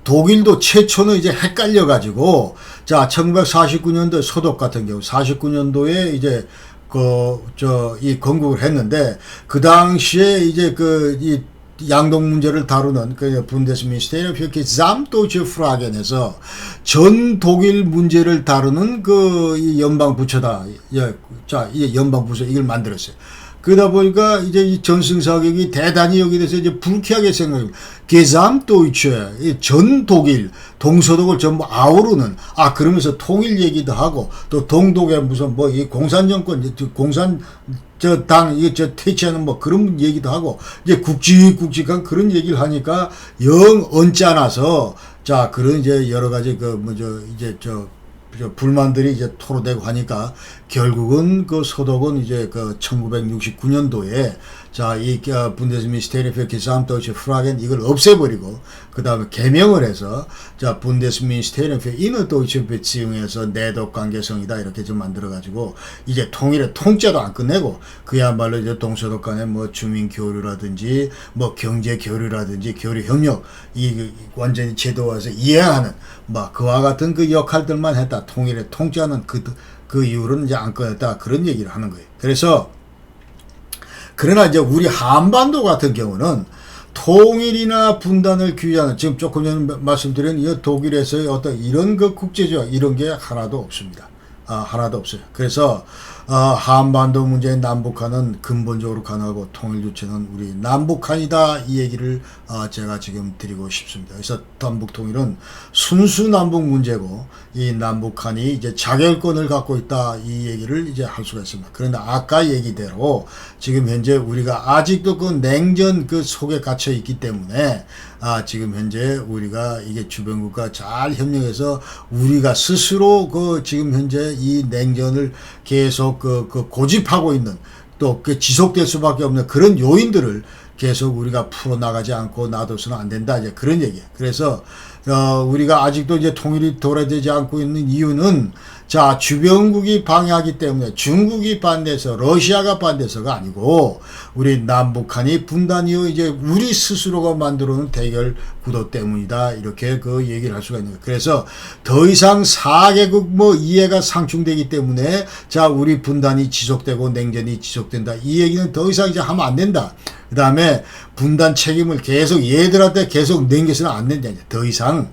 독일도 최초는 이제 헷갈려가지고, 자, 1949년도 소독 같은 경우, 49년도에 이제, 이 건국을 했는데, 그 당시에 이제 이 양동 문제를 다루는 그 Bundesministerium für Gesamtdeutsche Fragen에서 전 독일 문제를 다루는 이 연방 부처다. 자, 이 연방 부처 이걸 만들었어요. 그러다 보니까 이제 이 전승사격이 대단히 여기 대해서 이제 불쾌하게 생각해요. Gesamtdeutsche, 전 독일, 동서독을 전부 아우르는, 그러면서 통일 얘기도 하고, 또 동독에 무슨 이 공산정권, 퇴치하는 그런 얘기도 하고, 이제 굵직굵직한 그런 얘기를 하니까 영 언짢아서, 자, 그런 이제 여러 가지 불만들이 이제 토로되고 하니까 결국은 소독은 이제 1969년도에 자, 이 Bundesministerium für Gesamtdeutsche Fragen 이걸 없애버리고 그 다음에 개명을 해서 자, Bundesministerium für Innerdeutsche Beziehungs에서 내독 관계성이다 이렇게 좀 만들어가지고 이제 통일의 통째도 안 끝내고 그야말로 이제 동서독 간의 주민 교류라든지 경제 교류라든지 교류 협력 이 완전히 제도화해서 이해하는 그와 같은 그 역할들만 했다. 통일의 통째하는 그 이유로는 이제 안 꺼냈다. 그런 얘기를 하는 거예요. 그러나 이제 우리 한반도 같은 경우는 통일이나 분단을 규제하는 지금 조금 전에 말씀드린 이 독일에서의 어떤 이런 국제조약 이런 게 하나도 없습니다. 하나도 없어요. 그래서 한반도 문제의 남북한은 근본적으로 가능하고 통일 주체는 우리 남북한이다 이 얘기를 제가 지금 드리고 싶습니다. 그래서 남북 통일은 순수 남북 문제고 이 남북한이 이제 자결권을 갖고 있다 이 얘기를 이제 할 수가 있습니다. 그런데 아까 얘기대로 지금 현재 우리가 아직도 그 냉전 속에 갇혀 있기 때문에 지금 현재 우리가 이게 주변국과 잘 협력해서 우리가 스스로 지금 현재 이 냉전을 계속 고집하고 있는 또 지속될 수밖에 없는 그런 요인들을 계속 우리가 풀어나가지 않고 놔둬서는 안 된다. 이제 그런 얘기예요. 그래서, 우리가 아직도 이제 통일이 도래되지 않고 있는 이유는 자, 주변국이 방해하기 때문에 중국이 반대해서 러시아가 반대해서가 아니고 우리 남북한이 분단 이후 이제 우리 스스로가 만들어놓은 대결 구도 때문이다. 이렇게 얘기를 할 수가 있는 거예요. 그래서 더 이상 4개국 이해가 상충되기 때문에 자, 우리 분단이 지속되고 냉전이 지속된다. 이 얘기는 더 이상 이제 하면 안 된다. 그 다음에 분단 책임을 계속 얘들한테 계속 넘겨서는 안 된다. 더 이상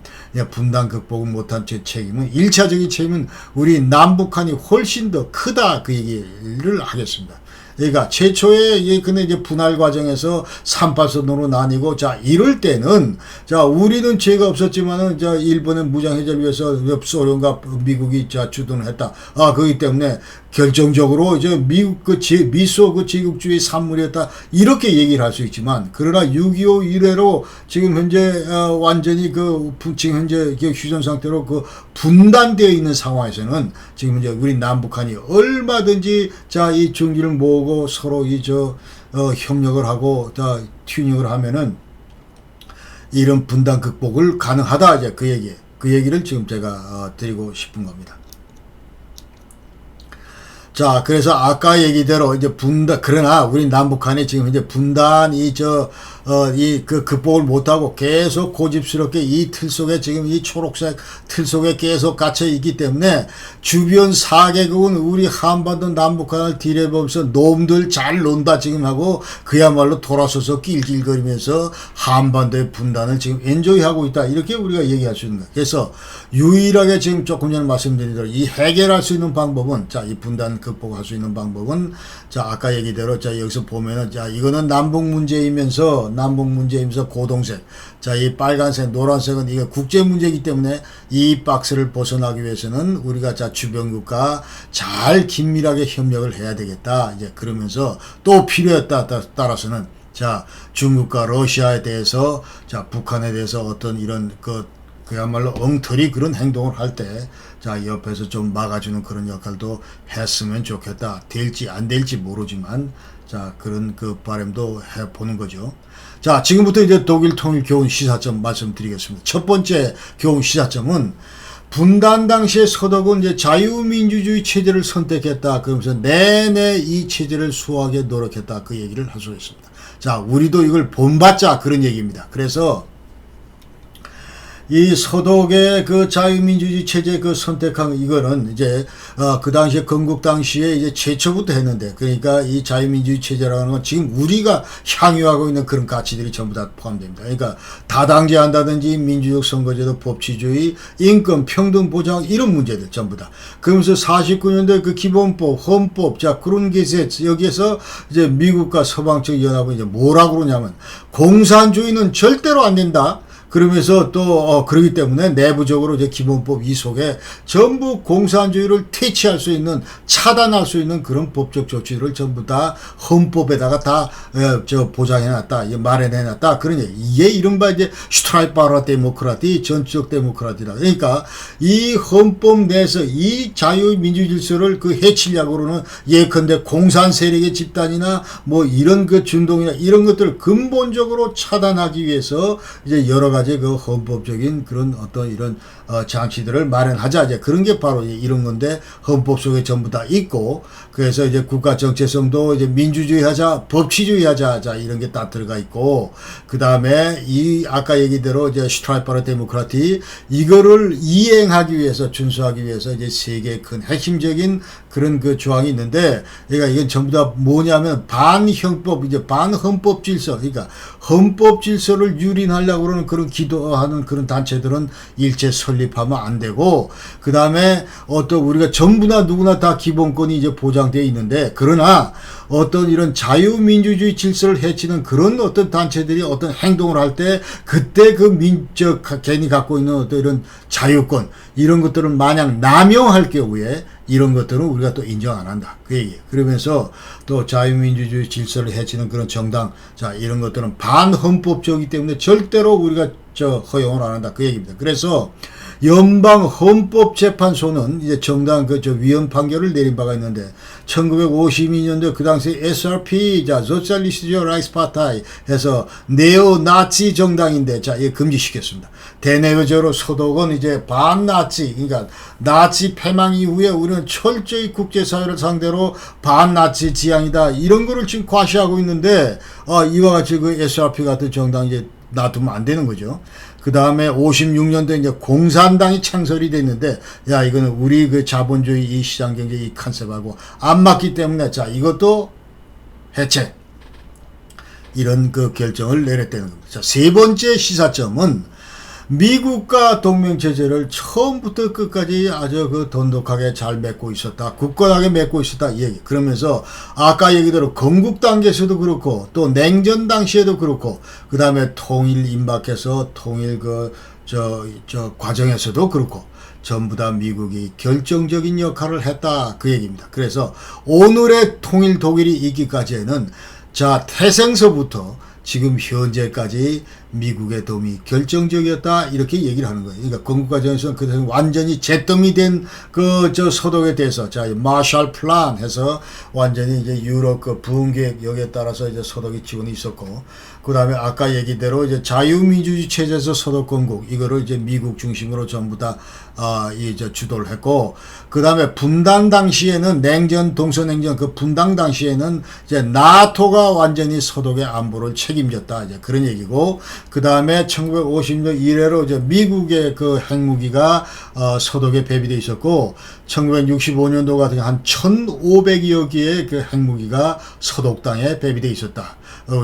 분단 극복을 못한 책임은 1차적인 책임은 우리 남북한이 훨씬 더 크다 그 얘기를 하겠습니다. 그러니까 최초의 근데 이제 분할 과정에서 3파선으로 나뉘고 자 이럴 때는 자 우리는 죄가 없었지만은 자 일본의 무장 해제를 위해서 소련과 미국이 자 주도를 했다. 그렇기 때문에 결정적으로 이제 미국 미소 제국주의 산물이었다 이렇게 얘기를 할 수 있지만 그러나 6.25 이래로 지금 현재 완전히 지금 현재 휴전 상태로 분단되어 있는 상황에서는 지금 현재 우리 남북한이 얼마든지 자 이 중기를 모으고 서로 협력을 하고 자 튜닝을 하면은 이런 분단 극복을 가능하다 이제 그 얘기를 지금 제가 드리고 싶은 겁니다. 자, 그래서 아까 얘기대로 이제 그러나 우리 남북한이 지금 이제 분단이 극복을 못하고 계속 고집스럽게 이 틀 속에 지금 이 초록색 틀 속에 계속 갇혀 있기 때문에 주변 4개국은 우리 한반도 남북한을 디레보면서 놈들 잘 논다 지금 하고 그야말로 돌아서서 낄낄거리면서 한반도의 분단을 지금 엔조이하고 있다. 이렇게 우리가 얘기할 수 있는 거예요. 그래서 유일하게 지금 조금 전에 말씀드린 대로 이 해결할 수 있는 방법은 자, 이 분단 극복할 수 있는 방법은 자, 아까 얘기대로 자, 여기서 보면은 자, 이거는 남북 문제이면서 고동색. 자, 이 빨간색, 노란색은 이게 국제 문제이기 때문에 이 박스를 벗어나기 위해서는 우리가 자, 주변국과 잘 긴밀하게 협력을 해야 되겠다. 이제 그러면서 또 필요에 따라서는 자, 중국과 러시아에 대해서 자, 북한에 대해서 어떤 이런 그야말로 엉터리 그런 행동을 할 때, 자, 옆에서 좀 막아주는 그런 역할도 했으면 좋겠다. 될지 안 될지 모르지만, 자, 그런 바람도 해보는 거죠. 자, 지금부터 이제 독일 통일 교훈 시사점 말씀드리겠습니다. 첫 번째 교훈 시사점은 분단 당시에 서독은 이제 자유민주주의 체제를 선택했다. 그러면서 내내 이 체제를 수호하게 노력했다. 그 얘기를 할 수 있습니다. 자, 우리도 이걸 본받자 그런 얘기입니다. 그래서 이 서독의 그 자유민주주의 체제 그 선택한 이거는 이제 그 당시에 건국 당시에 이제 최초부터 했는데, 그러니까 이 자유민주주의 체제라는 건 지금 우리가 향유하고 있는 그런 가치들이 전부 다 포함됩니다. 그러니까 다당제한다든지 민주적 선거제도, 법치주의, 인권, 평등 보장 이런 문제들 전부 다. 그러면서 49년도에 그 기본법, 헌법, 자 그런 게세 여기에서 이제 미국과 서방적 연합은 이제 뭐라고 그러냐면 공산주의는 절대로 안 된다. 그러면서 또 그러기 때문에 내부적으로 이제 기본법 이 속에 전부 공산주의를 퇴치할 수 있는, 차단할 수 있는 그런 법적 조치를 전부 다 헌법에다가 다 보장해놨다, 마련해놨다. 그런 얘기. 이게 이른바 이제 슈트라이파라 데모크라티, 전적 데모크라티다. 그러니까 이 헌법 내에서 이 자유민주 질서를 그 해치려고는 예컨대 공산 세력의 집단이나 뭐 이런 그 준동이나 이런 것들을 근본적으로 차단하기 위해서 이제 여러 가지 그 헌법적인 그런 어떤 이런 장치들을 마련하자, 이제 그런 게 바로 이런 건데, 헌법 속에 전부 다 있고, 그래서 이제 국가 정체성도 이제 민주주의 하자, 법치주의 하자, 자 이런 게 다 들어가 있고, 그 다음에 이 아까 얘기대로 이제 슈트라이파라 데모크라티 이거를 이행하기 위해서, 준수하기 위해서 이제 세 개의 큰 핵심적인 그런 그 조항이 있는데, 그러니까 이건 전부 다 뭐냐면 반형법, 이제 반헌법 질서, 그러니까 헌법 질서를 유린하려고 그러는 그런 기도하는 그런 단체들은 일체 설립하면 안 되고, 그 다음에 어떤 우리가 전부나 누구나 다 기본권이 이제 보장되어 있는데, 그러나 어떤 이런 자유민주주의 질서를 해치는 그런 어떤 단체들이 어떤 행동을 할 때, 그때 그 괜히 갖고 있는 어떤 이런 자유권, 이런 것들을 마냥 남용할 경우에 이런 것들은 우리가 또 인정 안 한다. 그 얘기예요. 그러면서 또 자유민주주의 질서를 해치는 그런 정당, 자, 이런 것들은 반헌법적이기 때문에 절대로 우리가 허용을 안 한다. 그 얘기입니다. 그래서 연방헌법재판소는 이제 정당 위헌 판결을 내린 바가 있는데, 1952년도 그 당시 SRP, 자, 소셜리스트 라이츠 파타이 해서 네오나치 정당인데, 자, 이게 금지시켰습니다. 대내외적으로 서독은 이제 반나치, 그러니까 나치 패망 이후에 우리는 철저히 국제사회를 상대로 반나치 지향이다, 이런 거를 지금 과시하고 있는데, 이와 같이 그 SRP 같은 정당 이제 놔두면 안 되는 거죠. 그 다음에 56년도에 이제 공산당이 창설이 됐는데, 야, 이거는 우리 그 자본주의 이 시장경제 이 컨셉하고 안 맞기 때문에, 자, 이것도 해체. 이런 그 결정을 내렸다는 겁니다. 자, 세 번째 시사점은 미국과 동맹체제를 처음부터 끝까지 아주 그 돈독하게 잘 맺고 있었다, 굳건하게 맺고 있었다, 이 얘기. 그러면서 아까 얘기대로 건국 단계에서도 그렇고, 또 냉전 당시에도 그렇고, 그 다음에 통일 임박해서 통일 과정에서도 그렇고, 전부 다 미국이 결정적인 역할을 했다, 그 얘기입니다. 그래서 오늘의 통일 독일이 있기까지에는, 자, 태생서부터 지금 현재까지 미국의 도움이 결정적이었다, 이렇게 얘기를 하는 거예요. 그러니까 건국 과정에서는 그 완전히 잿더미 된 서독에 대해서, 자, 마샬 플랜 해서 완전히 이제 유럽 그 부흥 계획 여기에 따라서 이제 서독이 지원이 있었고, 그 다음에 아까 얘기대로 이제 자유민주주의 체제에서 서독 건국, 이거를 이제 미국 중심으로 전부 다 이제 주도를 했고, 그 다음에 분단 당시에는 냉전, 동서냉전 그 분당 당시에는 이제 나토가 완전히 서독의 안보를 책임졌다, 이제 그런 얘기고, 그 다음에 1950년 이래로 이제 미국의 그 핵무기가 서독에 배비되어 있었고, 1965년도 같은 한 1,500여 개의 그 핵무기가 서독 땅에 배비되어 있었다.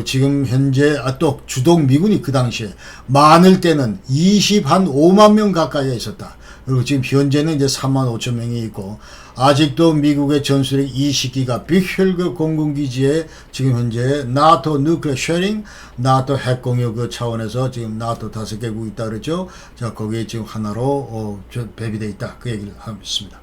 지금 현재 또 주동 미군이 그 당시에 많을 때는 25만 명 가까이 있었다. 그리고 지금 현재는 이제 3만 5천 명이 있고, 아직도 미국의 전술핵 20기가 비헬그 공군기지에 지금 현재 나토 누클레어 쉐링, 나토 핵공유 그 차원에서 지금 나토 5개국이 있다 그랬죠. 자, 거기에 지금 하나로 배비되어 있다, 그 얘기를 하고 있습니다.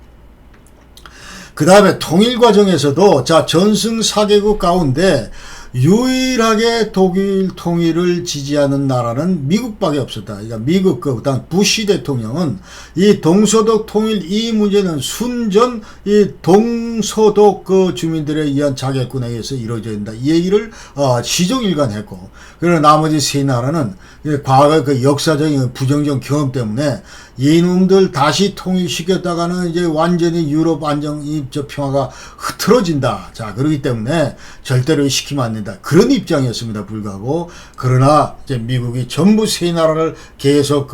그 다음에 통일 과정에서도, 자, 전승 4개국 가운데 유일하게 독일 통일을 지지하는 나라는 미국밖에 없었다. 그러니까 미국 그다음 부시 대통령은 이 동서독 통일 이 문제는 순전 이 동서독 그 주민들에 의한 자객군에 의해서 이루어져야 된다, 이 얘기를 시종일관했고, 그리고 나머지 세 나라는 과거 그 역사적인 부정적 경험 때문에 이놈들 다시 통일시켰다가는 이제 완전히 유럽 안정 평화가 흐트러진다. 자, 그렇기 때문에 절대로 시키면 안 된다. 그런 입장이었습니다. 불구하고 그러나 이제 미국이 전부 세 나라를 계속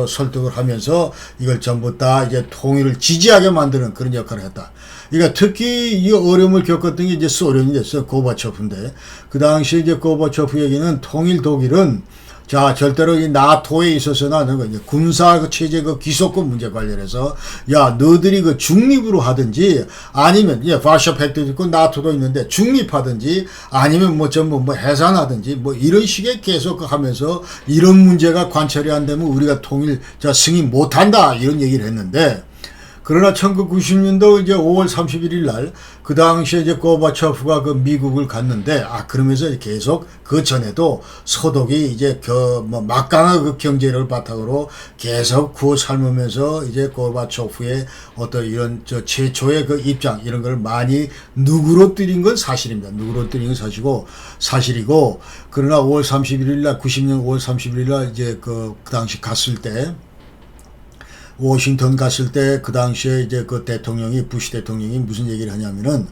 설득을 하면서 이걸 전부 다 이제 통일을 지지하게 만드는 그런 역할을 했다. 그러니까 특히 이 어려움을 겪었던 게 이제 소련이 됐어요. 고바초프인데 그 당시 이제 고바초프 얘기는 통일 독일은 자, 절대로 이 나토에 있어서는 군사 체제 기속권 문제 관련해서 야, 너들이 중립으로 하든지 아니면 바샤 팩트도 있고 나토도 있는데 중립하든지 아니면 전부 해산하든지 이런 식의 계속 하면서 이런 문제가 관철이 안 되면 우리가 통일 승인 못 한다 이런 얘기를 했는데 그러나 1990년도 이제 5월 31일 날 그 당시에 이제 고바초프가 미국을 갔는데 그러면서 계속 그 전에도 소독이 이제 막강한 경제를 바탕으로 계속 구워 삶으면서 이제 고바초프의 어떤 이런 최초의 입장 이런 걸 많이 누그러뜨린 건 사실입니다. 누그러뜨린 건 사실이고 그러나 5월 31일 날 90년 5월 31일 날 이제 그 당시 갔을 때 워싱턴 갔을 때 그 당시에 이제 대통령이 부시 대통령이 무슨 얘기를 하냐면은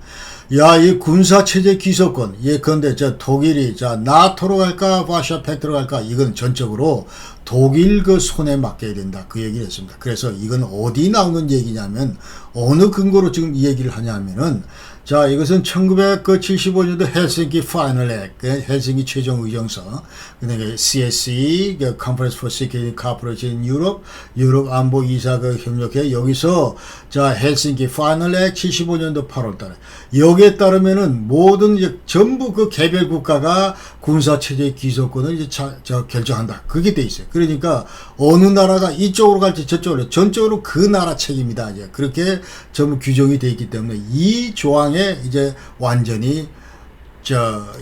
야, 이 군사체제 기소권 예컨대 독일이 나토로 갈까 바샤 팩트로 갈까 이건 전적으로 독일 손에 맡겨야 된다 그 얘기를 했습니다. 그래서 이건 어디 나오는 얘기냐면 어느 근거로 지금 이 얘기를 하냐면은 자, 이것은 1975년도 헬싱키 파이널 액트, 헬싱키 최종 의정서, 그다음에 CSE, Conference for Security Cooperation in Europe, 유럽 안보 이사 협력회 여기서 자, 헬싱키 파이널 액트 75년도 8월 달에 여기에 따르면은 모든 전부 개별 국가가 군사 체제 기소권을 이제 결정한다. 그게 돼 있어요. 그러니까 어느 나라가 이쪽으로 갈지 저쪽으로 전적으로 그 나라 책임이다. 이제 그렇게 전부 규정이 돼 있기 때문에 이 조항 이제 완전히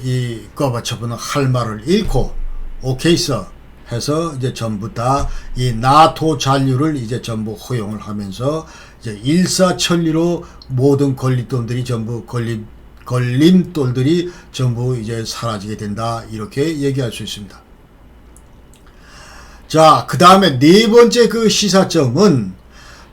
이 고바초프는 할 말을 잃고 오케이 써 해서 이제 전부 다 이 나토 잔류를 이제 전부 허용을 하면서 이제 일사천리로 모든 걸림돌들이 전부 걸림돌들이 전부 이제 사라지게 된다 이렇게 얘기할 수 있습니다. 자, 그 다음에 네 번째 시사점은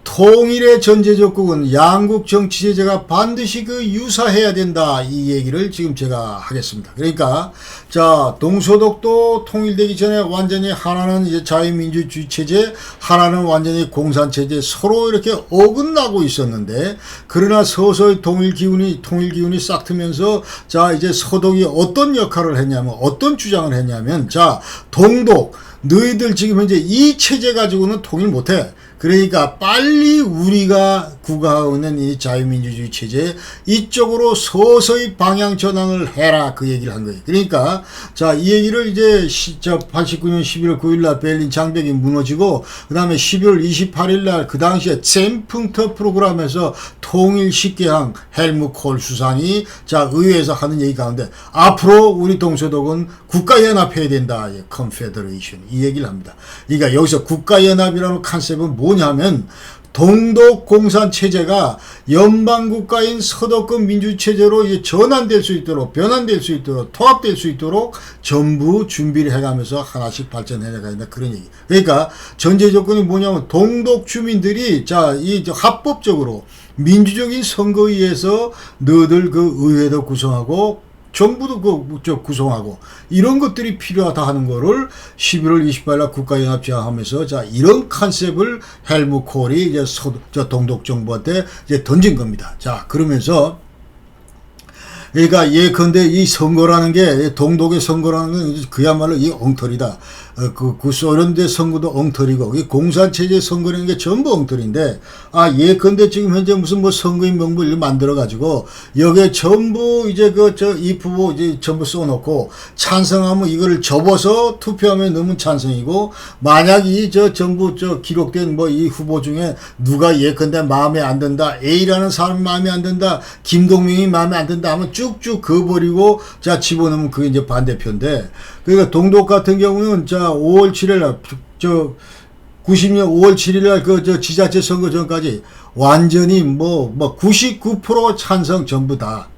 통일의 전제 조건은 양국 정치제재가 반드시 유사해야 된다. 이 얘기를 지금 제가 하겠습니다. 그러니까, 자, 동서독도 통일되기 전에 완전히 하나는 이제 자유민주주의 체제, 하나는 완전히 공산체제 서로 이렇게 어긋나고 있었는데, 그러나 서서히 통일 기운이 싹 트면서, 자, 이제 서독이 어떤 역할을 했냐면, 어떤 주장을 했냐면, 자, 동독, 너희들 지금 현재 이 체제 가지고는 통일 못해. 그러니까 빨리 우리가 구가하고 있는 이 자유민주주의 체제 이쪽으로 서서히 방향 전환을 해라 그 얘기를 한 거예요. 그러니까 자, 이 얘기를 이제 89년 11월 9일 날 베를린 장벽이 무너지고 그 다음에 12월 28일 날 그 당시에 젠풍터 프로그램에서 통일 10개항 헬무 콜 수상이 자, 의회에서 하는 얘기 가운데 앞으로 우리 동서독은 국가연합해야 된다. 컨페더레이션 이 얘기를 합니다. 그러니까 여기서 국가연합이라는 컨셉은 뭐냐면 동독 공산 체제가 연방 국가인 서독권 민주 체제로 전환될 수 있도록 변환될 수 있도록 통합될 수 있도록 전부 준비를 해가면서 하나씩 발전해 나가는 그런 얘기. 그러니까 전제 조건이 뭐냐면 동독 주민들이 이 합법적으로 민주적인 선거에 의해서 너들 의회도 구성하고 정부도 구성하고 이런 것들이 필요하다 하는 거를 11월 28일 날 국가연합 제안하면서 자, 이런 컨셉을 헬무 콜이 이제 동독 정부한테 이제 던진 겁니다. 자, 그러면서 그러니까 예컨대 이 선거라는 게 동독의 선거라는 건 그야말로 이 엉터리다. 그 소련대 선거도 엉터리고 이 공산체제 선거라는 게 전부 엉터리인데 예컨대 지금 현재 무슨 선거인 명부를 만들어 가지고 여기에 전부 이제 이 후보 이제 전부 써놓고 찬성하면 이거를 접어서 투표하면 너무 찬성이고 만약 전부 기록된 이 후보 중에 누가 예컨대 마음에 안 든다 A라는 사람이 마음에 안 든다 김동명이 마음에 안 든다 하면 쭉쭉 그어버리고 자 집어넣으면 그게 이제 반대표인데 그러니까 동독 같은 경우는 자 5월 7일 날 90년 5월 7일 날 지자체 선거 전까지 완전히 99% 찬성 전부 다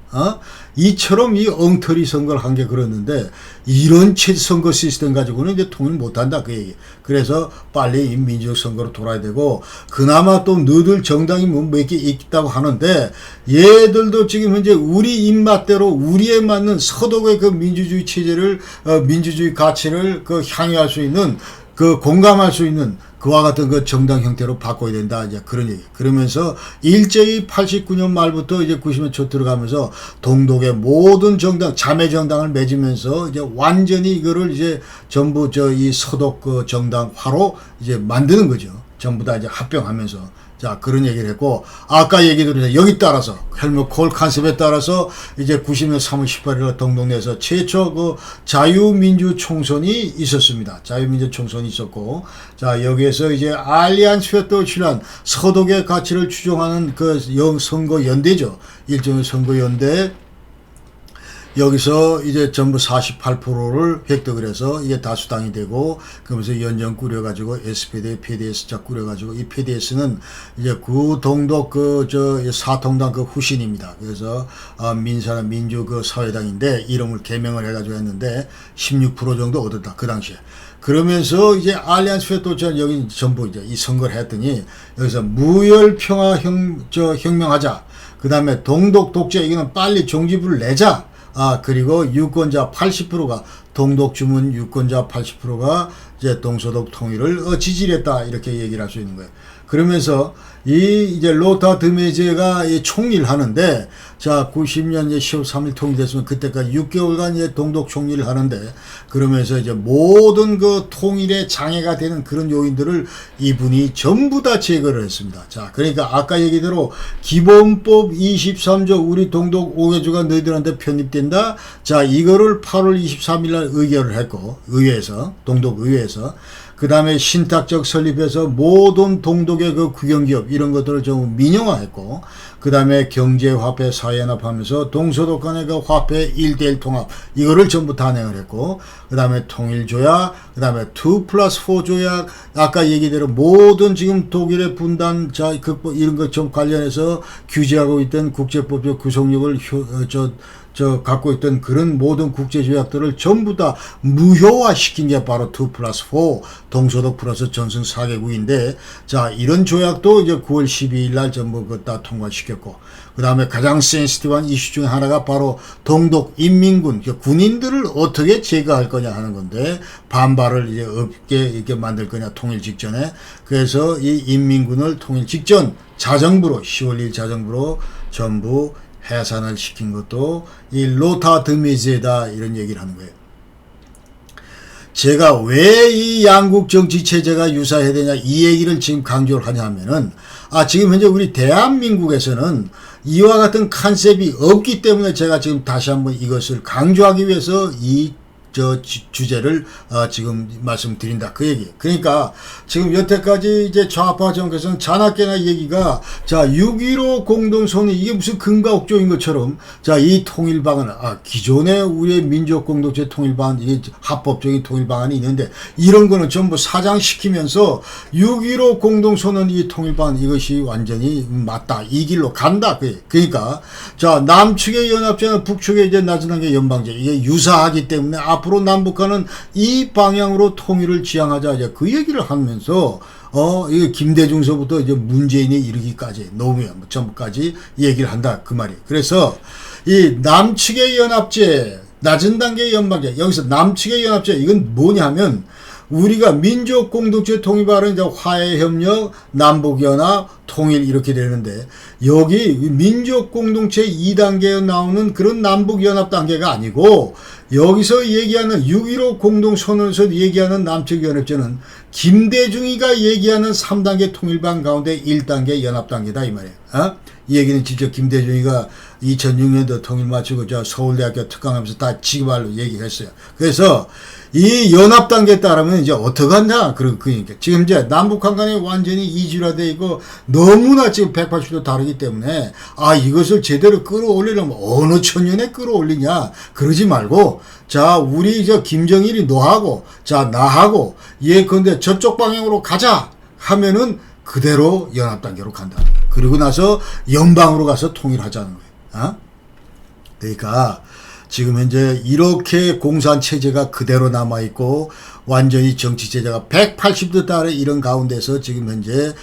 이처럼 이 엉터리 선거를 한 게 그렇는데 이런 선거 시스템 가지고는 이제 통일 못한다 그 얘기. 그래서 빨리 민주적 선거로 돌아야 되고 그나마 또 너들 정당이 뭐 몇 개 있다고 하는데 얘들도 지금 현재 우리 입맛대로 우리에 맞는 서독의 그 민주주의 체제를 민주주의 가치를 그 향유할 수 있는 그 공감할 수 있는 그와 같은 그 정당 형태로 바꿔야 된다. 이제 그런 얘기. 그러면서 일제히 89년 말부터 이제 90년 초 들어가면서 동독의 모든 정당, 자매 정당을 맺으면서 이제 완전히 이거를 이제 전부 이 서독 그 정당화로 이제 만드는 거죠. 전부 다 이제 합병하면서. 자, 그런 얘기를 했고, 아까 얘기 들으면 여기 따라서, 헬무 콜 컨셉에 따라서 이제 90년 3월 18일 동독내에서 최초 그 자유민주 총선이 있었습니다. 자유민주 총선이 있었고, 자, 여기에서 이제 알리안스 회도출한 서독의 가치를 추종하는 그 선거 연대죠. 일종의 선거 연대. 여기서 이제 전부 48%를 획득을 해서 이게 다수당이 되고 그러면서 연정 꾸려가지고 SPD, PDS 자 꾸려가지고 이 PDS는 이제 구동독 사통당 그 후신입니다. 그래서 민사나 민주 그 사회당인데 이름을 개명을 해가지고 했는데 16% 정도 얻었다 그 당시에. 그러면서 이제 알리안스 회도전 여기 전부 이제 이 선거를 했더니 여기서 무혈평화 혁명하자. 그 다음에 동독 독재 이거는 빨리 종지부를 내자. 그리고 유권자 80%가 동독 주문 유권자 80%가 이제 동서독 통일을 지지를 했다 이렇게 얘기를 할 수 있는 거예요. 그러면서 이제 로타 드메제가 총리를 하는데 자 90년 이제 10월 3일 통일됐으면 그때까지 6개월간 이제 동독 총리를 하는데 그러면서 이제 모든 그 통일에 장애가 되는 그런 요인들을 이분이 전부 다 제거를 했습니다. 자 그러니까 아까 얘기대로 기본법 23조 우리 동독 5개주가 너희들한테 편입된다. 자 이거를 8월 23일 날 의결을 했고 의회에서 동독 의회에서 그 다음에 신탁적 설립해서 모든 동독의 그 국영기업 이런 것들을 좀 민영화했고 그 다음에 경제화폐 사회연합하면서 동서독 간의 그 화폐 1대1 통합 이거를 전부 단행을 했고 그 다음에 통일조약 그 다음에 2+4 조약 아까 얘기대로 모든 지금 독일의 분단 자 극복 이런 것 좀 관련해서 규제하고 있던 국제법적 구속력을 갖고 있던 그런 모든 국제조약들을 전부 다 무효화시킨 게 바로 2+4 동서독 플러스 전승 4개국인데 자 이런 조약도 이제 9월 12일 날 전부 다 통과시켰고 그 다음에 가장 센시티브한 이슈 중에 하나가 바로 동독 인민군 군인들을 어떻게 제거할 거냐 하는 건데 반발을 이제 없게 이렇게 만들 거냐 통일 직전에 그래서 이 인민군을 통일 직전 자정부로 10월 1일 자정부로 전부 해산을 시킨 것도 이 로타 드메제다 이런 얘기를 하는 거예요. 제가 왜 이 양국 정치 체제가 유사해야 되냐 이 얘기를 지금 강조를 하냐 하면은 지금 현재 우리 대한민국에서는 이와 같은 컨셉이 없기 때문에 제가 지금 다시 한번 이것을 강조하기 위해서 이 주제를 지금 말씀드린다 그 얘기. 그러니까 지금 여태까지 이제 좌파 정권에서는 자나깨나 얘기가 자 6.15 공동선언 이게 무슨 금과 옥조인 것처럼 자 이 통일 방안 기존의 우리의 민족 공동체 통일 방안 이게 합법적인 통일 방안이 있는데 이런 거는 전부 사장시키면서 6.15 공동선언 이 통일 방안 이것이 완전히 맞다 이 길로 간다 그러니까 자 남측의 연합제는 북측의 이제 낮은 단계 연방제 이게 유사하기 때문에 앞으로 남북한은 이 방향으로 통일을 지향하자 이제 그 얘기를 하면서 이게 김대중서부터 이제 문재인이 이르기까지 노무현 전부까지 얘기를 한다 그 말이에요. 그래서 이 남측의 연합제 낮은 단계 연방제 여기서 남측의 연합제 이건 뭐냐면 우리가 민족 공동체 통일발은 이제 화해협력, 남북연합, 통일 이렇게 되는데 여기 민족 공동체 2단계에 나오는 그런 남북연합 단계가 아니고 여기서 얘기하는 6.15 공동선언에서 얘기하는 남측연합제는 김대중이가 얘기하는 3단계 통일방 가운데 1단계 연합단계다 이 말이에요. 이 얘기는 직접 김대중이가 2006년도 통일 마치고 저 서울대학교 특강하면서 다 지구발로 얘기했어요. 그래서 이 연합단계에 따르면 이제 어떻게 한다? 그러니까 지금 이제 남북한 간에 완전히 이질화되어 있고 너무나 지금 180도 다르기 때문에 이것을 제대로 끌어올리려면 어느 천년에 끌어올리냐? 그러지 말고 자 우리 김정일이 너하고 자 나하고 예컨대 저쪽 방향으로 가자 하면은 그대로 연합단계로 간다. 그리고 나서 연방으로 가서 통일하자는 거예요. 그러니까 지금 현재 이렇게 공산 체제가 그대로 남아 있고 완전히 정치 체제가 180도 달에 이런 가운데서 지금 현재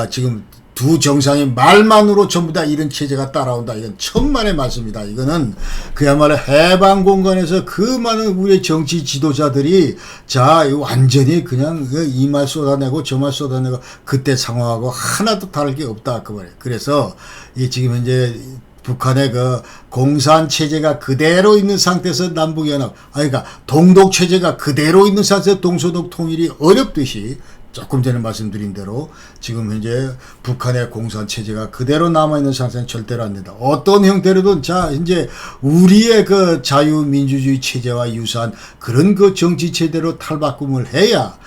지금 두 정상의 말만으로 전부 다 이런 체제가 따라온다. 이건 천만의 말씀이다. 이거는 그야말로 해방 공간에서 그 많은 우리의 정치 지도자들이 자 완전히 그냥 이 말 쏟아내고 저 말 쏟아내고 그때 상황하고 하나도 다를 게 없다. 그 말이에요. 그래서 이 지금 현재 북한의 그 공산 체제가 그대로 있는 상태에서 남북연합, 그러니까 동독 체제가 그대로 있는 상태에서 동서독 통일이 어렵듯이 조금 전에 말씀드린 대로 지금 현재 북한의 공산 체제가 그대로 남아있는 상태는 절대로 안 된다. 어떤 형태로든 자 이제 우리의 그 자유민주주의 체제와 유사한 그런 그 정치 체제로 탈바꿈을 해야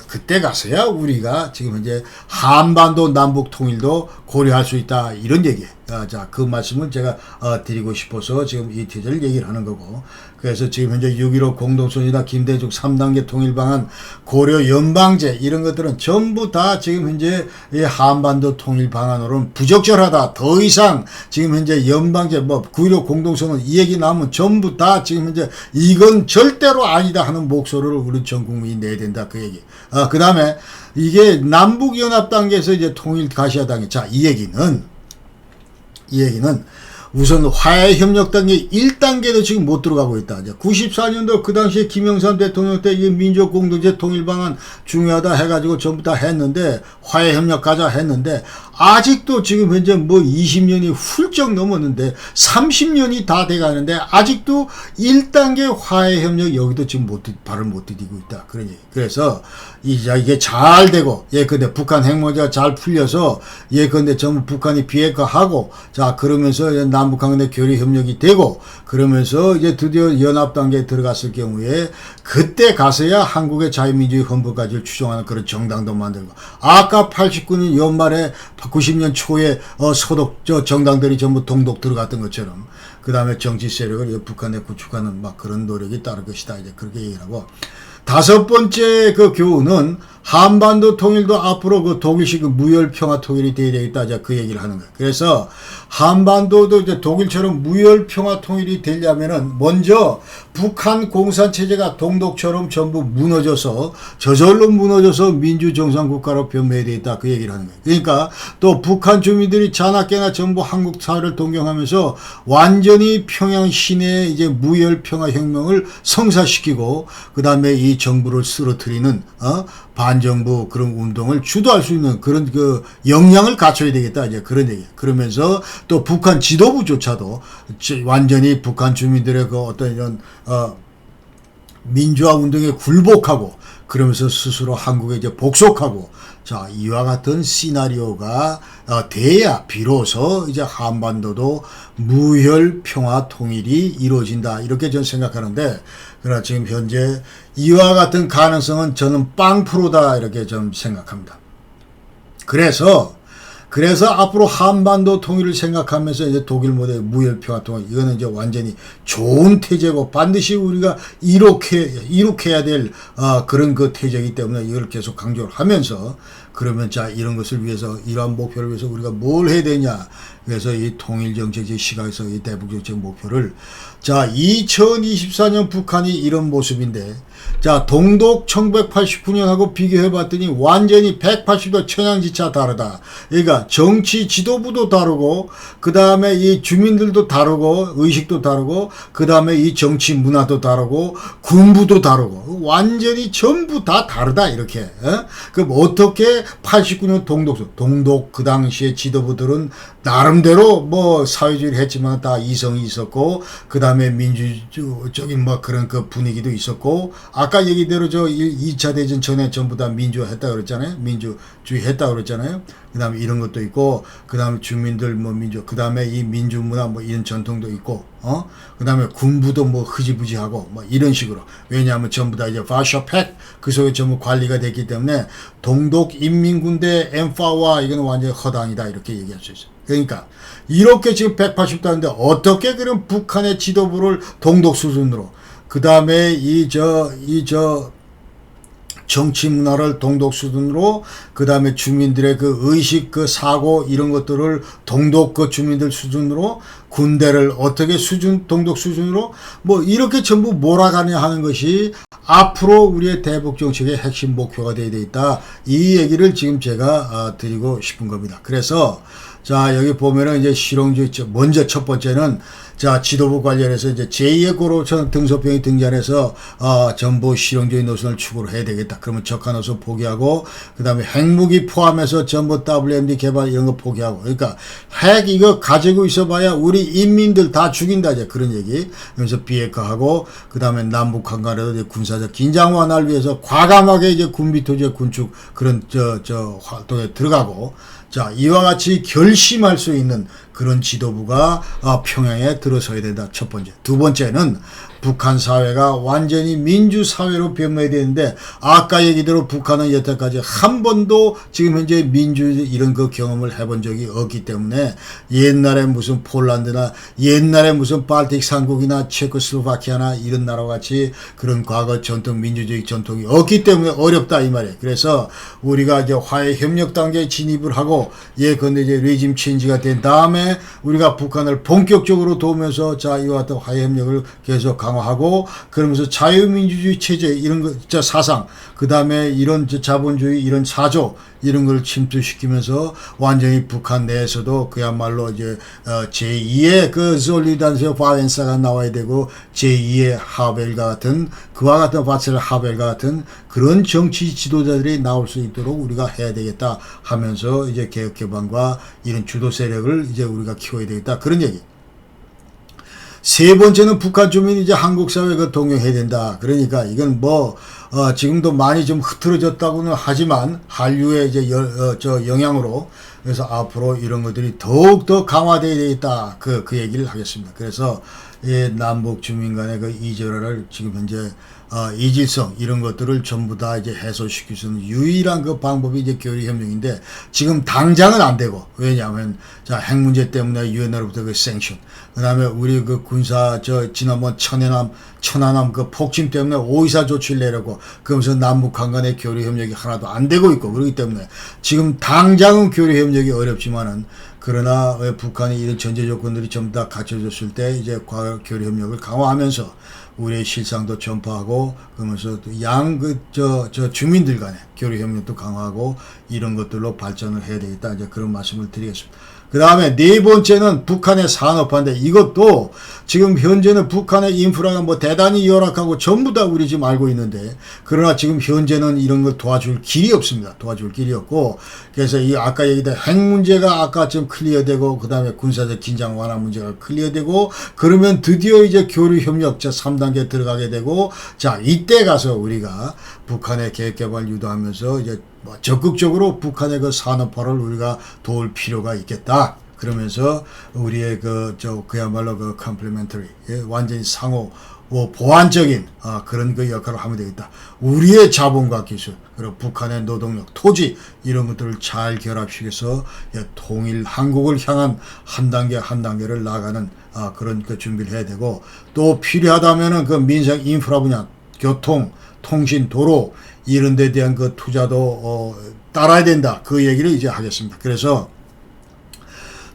그때 가서야 우리가 지금 현재 한반도 남북 통일도 고려할 수 있다. 이런 얘기. 자, 그 말씀을 제가 드리고 싶어서 지금 이 티저를 얘기를 하는 거고. 그래서 지금 현재 6.15 공동선언이나 김대중 3단계 통일 방안, 고려 연방제 이런 것들은 전부 다 지금 현재 이 한반도 통일 방안으로는 부적절하다. 더 이상 지금 현재 연방제 9.15 공동선언 이 얘기 나오면 전부 다 지금 현재 이건 절대로 아니다 하는 목소리를 우리 전 국민이 내야 된다. 그 얘기. 그 다음에 이게 남북연합 단계에서 이제 통일 가시아 단계. 자, 이 얘기는 우선 화해협력 단계 1단계도 지금 못 들어가고 있다. 이제 94년도 그 당시에 김영삼 대통령 때 이 민족공동체 통일방안 중요하다 해가지고 전부 다 했는데 화해협력 가자 했는데 아직도 지금 현재 20년이 훌쩍 넘었는데 30년이 다 돼가는데 아직도 1단계 화해협력 여기도 지금 발을 못 디디고 있다. 그런 얘기. 그래서 이게 잘 되고 근데 북한 핵문제가 잘 풀려서 근데 전부 북한이 비핵화하고 자 그러면서 남북한 간의 교류 협력이 되고 그러면서 이제 드디어 연합 단계에 들어갔을 경우에 그때 가서야 한국의 자유민주주의 헌법까지 추종하는 그런 정당도 만들고 아까 89년 연말에 90년 초에 소독 정당들이 전부 동독 들어갔던 것처럼 그 다음에 정치 세력을 북한에 구축하는 그런 노력이 따를 것이다. 이제 그렇게 얘기를 하고 다섯 번째 그 교훈은 한반도 통일도 앞으로 그 독일식 무혈 평화 통일이 돼야 되겠다. 자, 그 얘기를 하는 거예요. 그래서 한반도도 이제 독일처럼 무혈 평화 통일이 되려면은 먼저 북한 공산 체제가 동독처럼 전부 무너져서 저절로 무너져서 민주정상국가로 변모해야 되겠다. 그 얘기를 하는 거예요. 그러니까 또 북한 주민들이 자나깨나 전부 한국 사회를 동경하면서 완전히 평양 시내에 이제 무혈 평화 혁명을 성사시키고 그 다음에 이 정부를 쓰러뜨리는 반정부 그런 운동을 주도할 수 있는 그런 그 역량을 갖춰야 되겠다. 이제 그런 얘기. 그러면서 또 북한 지도부조차도 완전히 북한 주민들의 그 어떤 이런 민주화 운동에 굴복하고 그러면서 스스로 한국에 이제 복속하고 자 이와 같은 시나리오가 돼야 비로소 이제 한반도도 무혈 평화 통일이 이루어진다 이렇게 저는 생각하는데 그러나 지금 현재 이와 같은 가능성은 저는 0%다 이렇게 좀 생각합니다. 그래서 앞으로 한반도 통일을 생각하면서 이제 독일 모델 무혈 평화 통일 이거는 이제 완전히 좋은 태제고 반드시 우리가 이룩해야 될 그런 그 태제이기 때문에 이걸 계속 강조를 하면서 그러면 자 이런 것을 위해서 이러한 목표를 위해서 우리가 뭘 해야 되냐 그래서 이 통일정책의 시각에서 이 대북정책 목표를 자 2024년 북한이 이런 모습인데 자 동독 1989년하고 비교해봤더니 완전히 180도 천양지차 다르다. 그러니까 정치 지도부도 다르고 그 다음에 이 주민들도 다르고 의식도 다르고 그 다음에 이 정치 문화도 다르고 군부도 다르고 완전히 전부 다 다르다 이렇게. 그럼 어떻게 89년 동독 그 당시에 지도부들은 나름대로 사회주의를 했지만 다 이성이 있었고 그 다음에 민주적인 그런 그 분위기도 있었고 아까 얘기대로 2차 대전 전에 전부 다 민주화 했다 그랬잖아요. 민주주의 했다 그랬잖아요. 그 다음에 이런 것도 있고 그 다음에 주민들 그 다음에 이 민주문화 이런 전통도 있고 그 다음에 군부도 흐지부지하고 이런 식으로 왜냐하면 전부 다 이제 바샤팩 그 속에 전부 관리가 됐기 때문에 동독 인민군대 엠파와 이건 완전히 허당이다 이렇게 얘기할 수 있어요. 그러니까 이렇게 지금 180도인데 어떻게 그럼 북한의 지도부를 동독 수준으로 그 다음에 정치 문화를 동독 수준으로, 그 다음에 주민들의 그 의식, 그 사고 이런 것들을 동독 그 주민들 수준으로, 군대를 어떻게 동독 수준으로 뭐 이렇게 전부 몰아가냐 하는 것이 앞으로 우리의 대북 정책의 핵심 목표가 되어 있다. 이 얘기를 지금 제가 드리고 싶은 겁니다. 그래서 자, 여기 보면은 이제 실용주의, 먼저 첫 번째는 자, 지도부 관련해서 이제 제2의 고로천 등소평이 등장해서 전부 실용주의 노선을 추구를 해야 되겠다. 그러면 적한 노선 포기하고, 그 다음에 핵무기 포함해서 전부 WMD 개발 이런 거 포기하고, 그러니까 핵 이거 가지고 있어봐야 우리 인민들 다 죽인다, 이제 그런 얘기. 그래서 비핵화하고, 그 다음에 남북 간간에도 이제 군사적 긴장 완화를 위해서 과감하게 이제 군비 토지의 군축 그런 활동에 들어가고, 자, 이와 같이 결심할 수 있는 그런 지도부가 평양에 들어서야 된다. 첫 번째. 두 번째는 북한 사회가 완전히 민주사회로 변모해야 되는데, 아까 얘기대로 북한은 여태까지 한 번도 지금 현재 민주주의 이런 그 경험을 해본 적이 없기 때문에, 옛날에 무슨 폴란드나 옛날에 무슨 발틱 삼국이나 체코슬로바키아나 이런 나라와 같이 그런 과거 전통 민주주의 전통이 없기 때문에 어렵다 이 말이에요. 그래서 우리가 이제 화해 협력 단계에 진입을 하고, 근데 이제 레짐 체인지가 된 다음에 우리가 북한을 본격적으로 도우면서 자, 이와 같은 화해 협력을 계속 강화하고, 그러면서 자유민주주의 체제 이런 거 사상, 그 다음에 이런 자본주의 이런 사조 이런 걸 침투시키면서 완전히 북한 내에서도 그야말로 이제 제2의 그 솔리단세 바렌사가 나와야 되고, 제2의 하벨과 같은, 그와 같은 바첼 하벨과 같은 그런 정치 지도자들이 나올 수 있도록 우리가 해야 되겠다 하면서 이제 개혁 개방과 이런 주도 세력을 이제 우리가 키워야 되겠다, 그런 얘기. 세 번째는 북한 주민이 이제 한국 사회가 동요해야 된다. 그러니까 이건 뭐 지금도 많이 좀 흐트러졌다고는 하지만 한류의 이제 영향으로, 그래서 앞으로 이런 것들이 더욱더 강화되어야 되겠다. 그 얘기를 하겠습니다. 그래서 남북 주민 간의 그 이절화를 지금 현재 이질성 이런 것들을 전부 다 이제 해소시킬 수 있는 유일한 그 방법이 이제 교류협력인데, 지금 당장은 안 되고, 왜냐하면 자, 핵 문제 때문에 유엔으로부터 그 생션, 그 다음에 우리 그 군사 지난번 천안함 그 폭침 때문에 오이사 조치를 내려고, 그러면서 남북 간의 교류협력이 하나도 안 되고 있고, 그렇기 때문에 지금 당장은 교류협력이 어렵지만은, 그러나 북한이 이런 전제 조건들이 전부 다 갖춰졌을 때 이제 교류협력을 강화하면서 우리의 실상도 전파하고, 그러면서 주민들 간의 교류협력도 강화하고, 이런 것들로 발전을 해야 되겠다. 이제 그런 말씀을 드리겠습니다. 그 다음에 네 번째는 북한의 산업화인데, 이것도 지금 현재는 북한의 인프라가 뭐 대단히 열악하고 전부 다 우리 지금 알고 있는데, 그러나 지금 현재는 이런 걸 도와줄 길이 없습니다. 도와줄 길이 없고, 그래서 이 아까 얘기했던 핵 문제가 아까 좀 클리어되고, 그 다음에 군사적 긴장 완화 문제가 클리어되고, 그러면 드디어 이제 교류 협력 3단계 들어가게 되고, 자, 이때 가서 우리가 북한의 계획 개발 유도하면서 이제 적극적으로 북한의 그 산업화를 우리가 도울 필요가 있겠다. 그러면서 우리의 그야말로 그 컴플리멘터리, 완전히 상호 보완적인 그런 그 역할을 하면 되겠다. 우리의 자본과 기술, 그리고 북한의 노동력, 토지 이런 것들을 잘 결합시켜서 통일 한국을 향한 한 단계 한 단계를 나가는 그런 그 준비를 해야 되고, 또 필요하다면은 그 민생 인프라 분야, 교통, 통신, 도로 이런 데 대한 그 투자도 따라야 된다. 그 얘기를 이제 하겠습니다. 그래서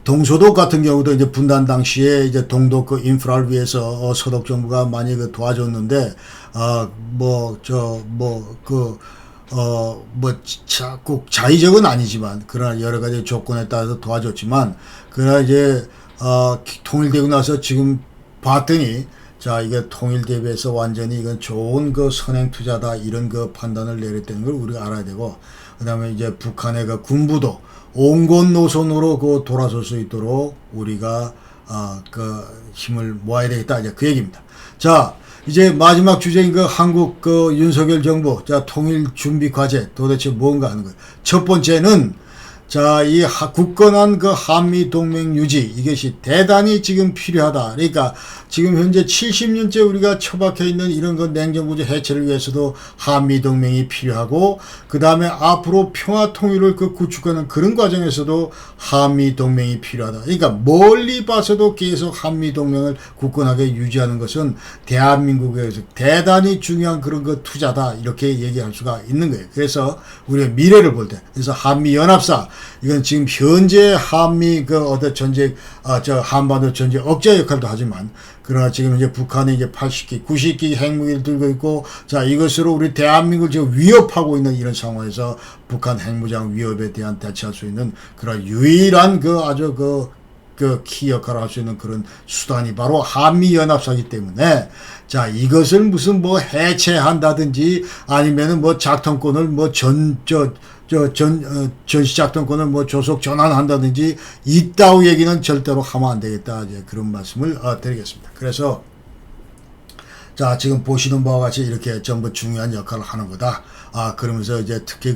동서독 같은 경우도 이제 분단 당시에 이제 동독 그 인프라를 위해서 서독 정부가 많이 그 도와줬는데, 꼭 자의적은 아니지만, 그러나 여러 가지 조건에 따라서 도와줬지만, 그러나 이제 통일되고 나서 지금 봤더니, 자, 이게 통일 대비해서 완전히 이건 좋은 그 선행 투자다, 이런 그 판단을 내렸다는 걸 우리가 알아야 되고, 그 다음에 이제 북한의 그 군부도 온건 노선으로 그 돌아설 수 있도록 우리가 그 힘을 모아야 되겠다, 이제 그 얘기입니다. 자, 이제 마지막 주제인 그 한국 그 윤석열 정부 통일 준비 과제 도대체 뭔가 하는 거예요. 첫 번째는 자, 이 굳건한 그 한미 동맹 유지 이것이 대단히 지금 필요하다. 그러니까 지금 현재 70년째 우리가 처박혀 있는 이런 그 냉전구조 해체를 위해서도 한미 동맹이 필요하고 그 다음에 앞으로 평화 통일을 그 구축하는 그런 과정에서도 한미 동맹이 필요하다. 그러니까 멀리 봐서도 계속 한미 동맹을 굳건하게 유지하는 것은 대한민국에서 대단히 중요한 그런 그 투자다 이렇게 얘기할 수가 있는 거예요. 그래서 우리가 미래를 볼 때 그래서 한미 연합사 이건 지금 현재 한미 그 어떤 전쟁 저 한반도 전쟁 억제 역할도 하지만 그러나 지금 이제 북한이 이제 80기, 90기 핵무기를 들고 있고 자 이것으로 우리 대한민국을 지금 위협하고 있는 이런 상황에서 북한 핵무장 위협에 대한 대처할 수 있는 그런 유일한 그 아주 그 키 역할을 할 수 있는 그런 수단이 바로 한미연합사이기 때문에 자 이것을 무슨 뭐 해체한다든지 아니면은 뭐 작동권을 뭐 전시 작동권을 뭐 조속 전환한다든지 이따위 얘기는 절대로 하면 안 되겠다 이제 그런 말씀을 드리겠습니다. 그래서 자 지금 보시는 바와 같이 이렇게 전부 중요한 역할을 하는 거다. 그러면서 이제 특히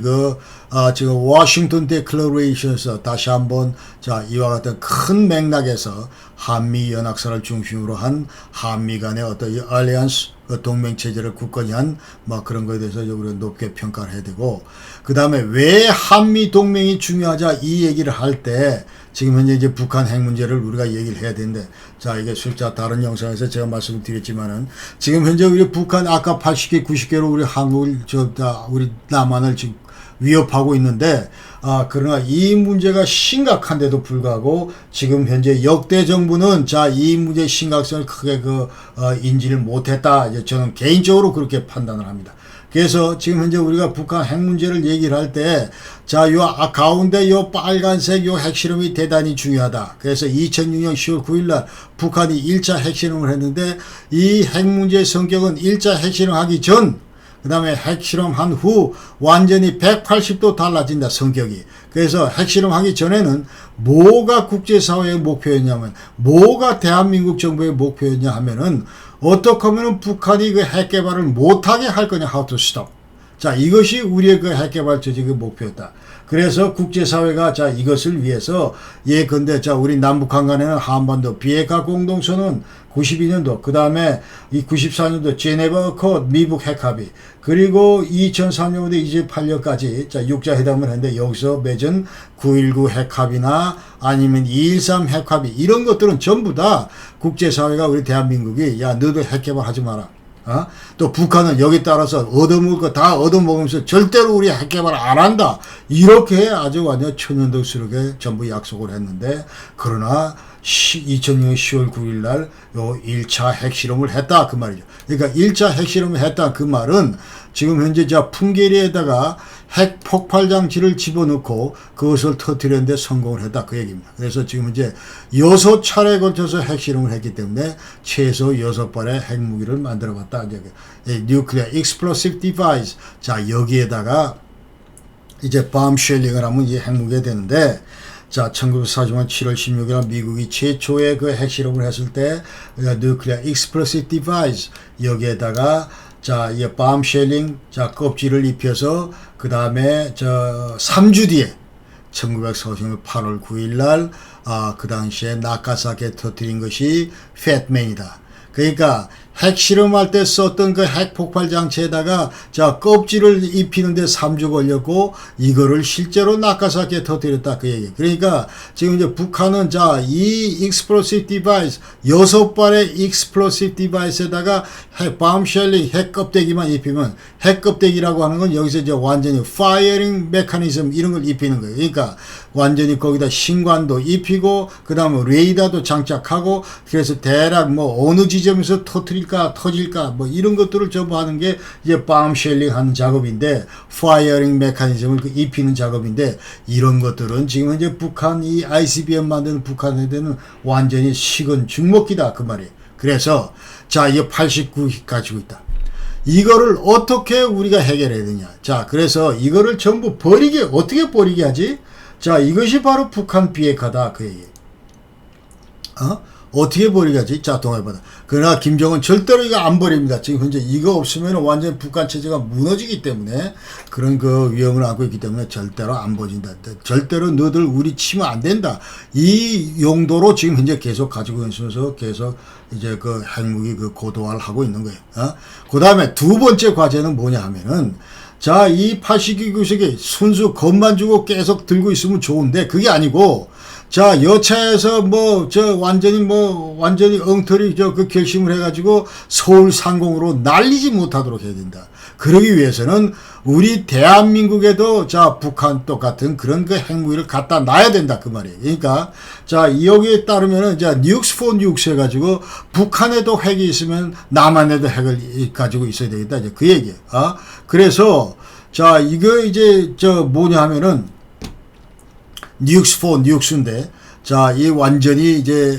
지금 워싱턴 디클러레이션에서 다시 한번 자 이와 같은 큰 맥락에서 한미 연합사를 중심으로 한 한미 간의 어떤 이 알리안스 동맹 체제를 굳건히 한 뭐 그런 거에 대해서 우리가 높게 평가를 해야 되고 그 다음에 왜 한미 동맹이 중요하자 이 얘기를 할 때 지금 현재 이제 북한 핵 문제를 우리가 얘기를 해야 되는데 자 이게 실제 다른 영상에서 제가 말씀을 드렸지만은 지금 현재 우리 북한 아까 80개 90개로 우리 한국을 우리 남한을 지금 위협하고 있는데 그러나 이 문제가 심각한데도 불구하고 지금 현재 역대 정부는 자 이 문제의 심각성을 크게 인지를 못했다. 이제 저는 개인적으로 그렇게 판단을 합니다. 그래서 지금 현재 우리가 북한 핵 문제를 얘기를 할 때 자 요 가운데 요 빨간색 요 핵실험이 대단히 중요하다. 그래서 2006년 10월 9일날 북한이 1차 핵실험을 했는데 이 핵 문제의 성격은 1차 핵실험하기 전 그 다음에 핵실험한 후 완전히 180도 달라진다 성격이. 그래서 핵실험하기 전에는 뭐가 국제사회의 목표였냐면 뭐가 대한민국 정부의 목표였냐 하면은 어떻게 하면 북한이 그 핵개발을 못하게 할 거냐 how to stop. 자 이것이 우리의 그 핵개발 조직의 목표였다. 그래서 국제사회가 자 이것을 위해서 예컨대 자 우리 남북한 간에는 한반도 비핵화 공동선언 92년도 그 다음에 이 94년도 제네바 어코드 미북 핵합의 그리고 2003년부터 2008년까지 자 6자 회담을 했는데 여기서 맺은 9.19 핵합의나 아니면 2.13 핵합의 이런 것들은 전부 다 국제사회가 우리 대한민국이 야 너도 핵개발 하지 마라. 또 북한은 여기 따라서 얻어먹을 거 다 얻어먹으면서 절대로 우리 핵개발 안 한다. 이렇게 아주 완전 천연덕스럽게 전부 약속을 했는데 그러나 2006년 10월 9일 날 요 1차 핵실험을 했다 그 말이죠. 그러니까 1차 핵실험을 했다 그 말은 지금 현재 자 풍계리에다가 핵 폭발 장치를 집어넣고 그것을 터뜨리는데 성공을 했다 그 얘기입니다. 그래서 지금 이제 6차례에 걸쳐서 핵실험을 했기 때문에 최소 6발의 핵무기를 만들어 봤다. 이제 Nuclear Explosive Device. 자 여기에다가 이제 bomb shelling을 하면 이 핵무기가 되는데 자, 1940년 7월 16일 미국이 최초의 그 핵실험을 했을 때 Nuclear Explosive Device 여기에다가 자, 이 bomb shelling 자 껍질을 입혀서 그 다음에 3주 뒤에 1940년 8월 9일 날 그 당시에 나가사키에 터뜨린 것이 팻맨이다. 그러니까 핵실험할 때 썼던 그 핵폭발 장치에다가 자 껍질을 입히는데 3주 걸렸고 이거를 실제로 나가사키에 터뜨렸다 그 얘기. 그러니까 지금 이제 북한은 자 이 explosive device 6발의 explosive device에다가 핵 bomb shelling 핵 껍데기만 입히면 핵 껍데기라고 하는 건 여기서 이제 완전히 firing mechanism 이런 걸 입히는 거예요. 그러니까 완전히 거기다 신관도 입히고 그 다음에 레이더도 장착하고 그래서 대략 뭐 어느 지점에서 터질까 뭐 이런 것들을 전부 하는 게 이제 bomb shelling 하는 작업인데 firing mechanism을 입히는 작업인데 이런 것들은 지금 현재 북한 이 ICBM 만드는 북한에대는 완전히 식은 죽먹기다 그 말이에요. 그래서 자 이게 89기 가지고 있다. 이거를 어떻게 우리가 해결해야 되냐. 자 그래서 이거를 전부 버리게 어떻게 버리게 하지? 자 이것이 바로 북한 비핵화다 그 얘기예요. 어떻게 버리겠지? 자, 동해바다. 그러나 김정은 절대로 이거 안 버립니다. 지금 현재 이거 없으면 완전 북한 체제가 무너지기 때문에 그런 그 위험을 안고 있기 때문에 절대로 안 버진다. 절대로 너들 우리 치면 안 된다. 이 용도로 지금 현재 계속 가지고 있으면서 계속 이제 그 핵무기 그 고도화를 하고 있는 거예요. 그 다음에 두 번째 과제는 뭐냐 하면은 자, 이 82구석이 순수 겁만 주고 계속 들고 있으면 좋은데 그게 아니고 자, 여차에서 완전히 엉터리 그 결심을 해가지고 서울 상공으로 날리지 못하도록 해야 된다. 그러기 위해서는 우리 대한민국에도 자, 북한 똑같은 그런 그 핵무기를 갖다 놔야 된다. 그 말이에요. 그러니까 자, 여기에 따르면은 자, 뉴스 포 뉴스 해가지고 북한에도 핵이 있으면 남한에도 핵을 가지고 있어야 되겠다. 이제 그 얘기예요. 그래서 자, 이거 이제 뭐냐 하면은 뉴스 포 뉴스인데 자, 이 완전히 이제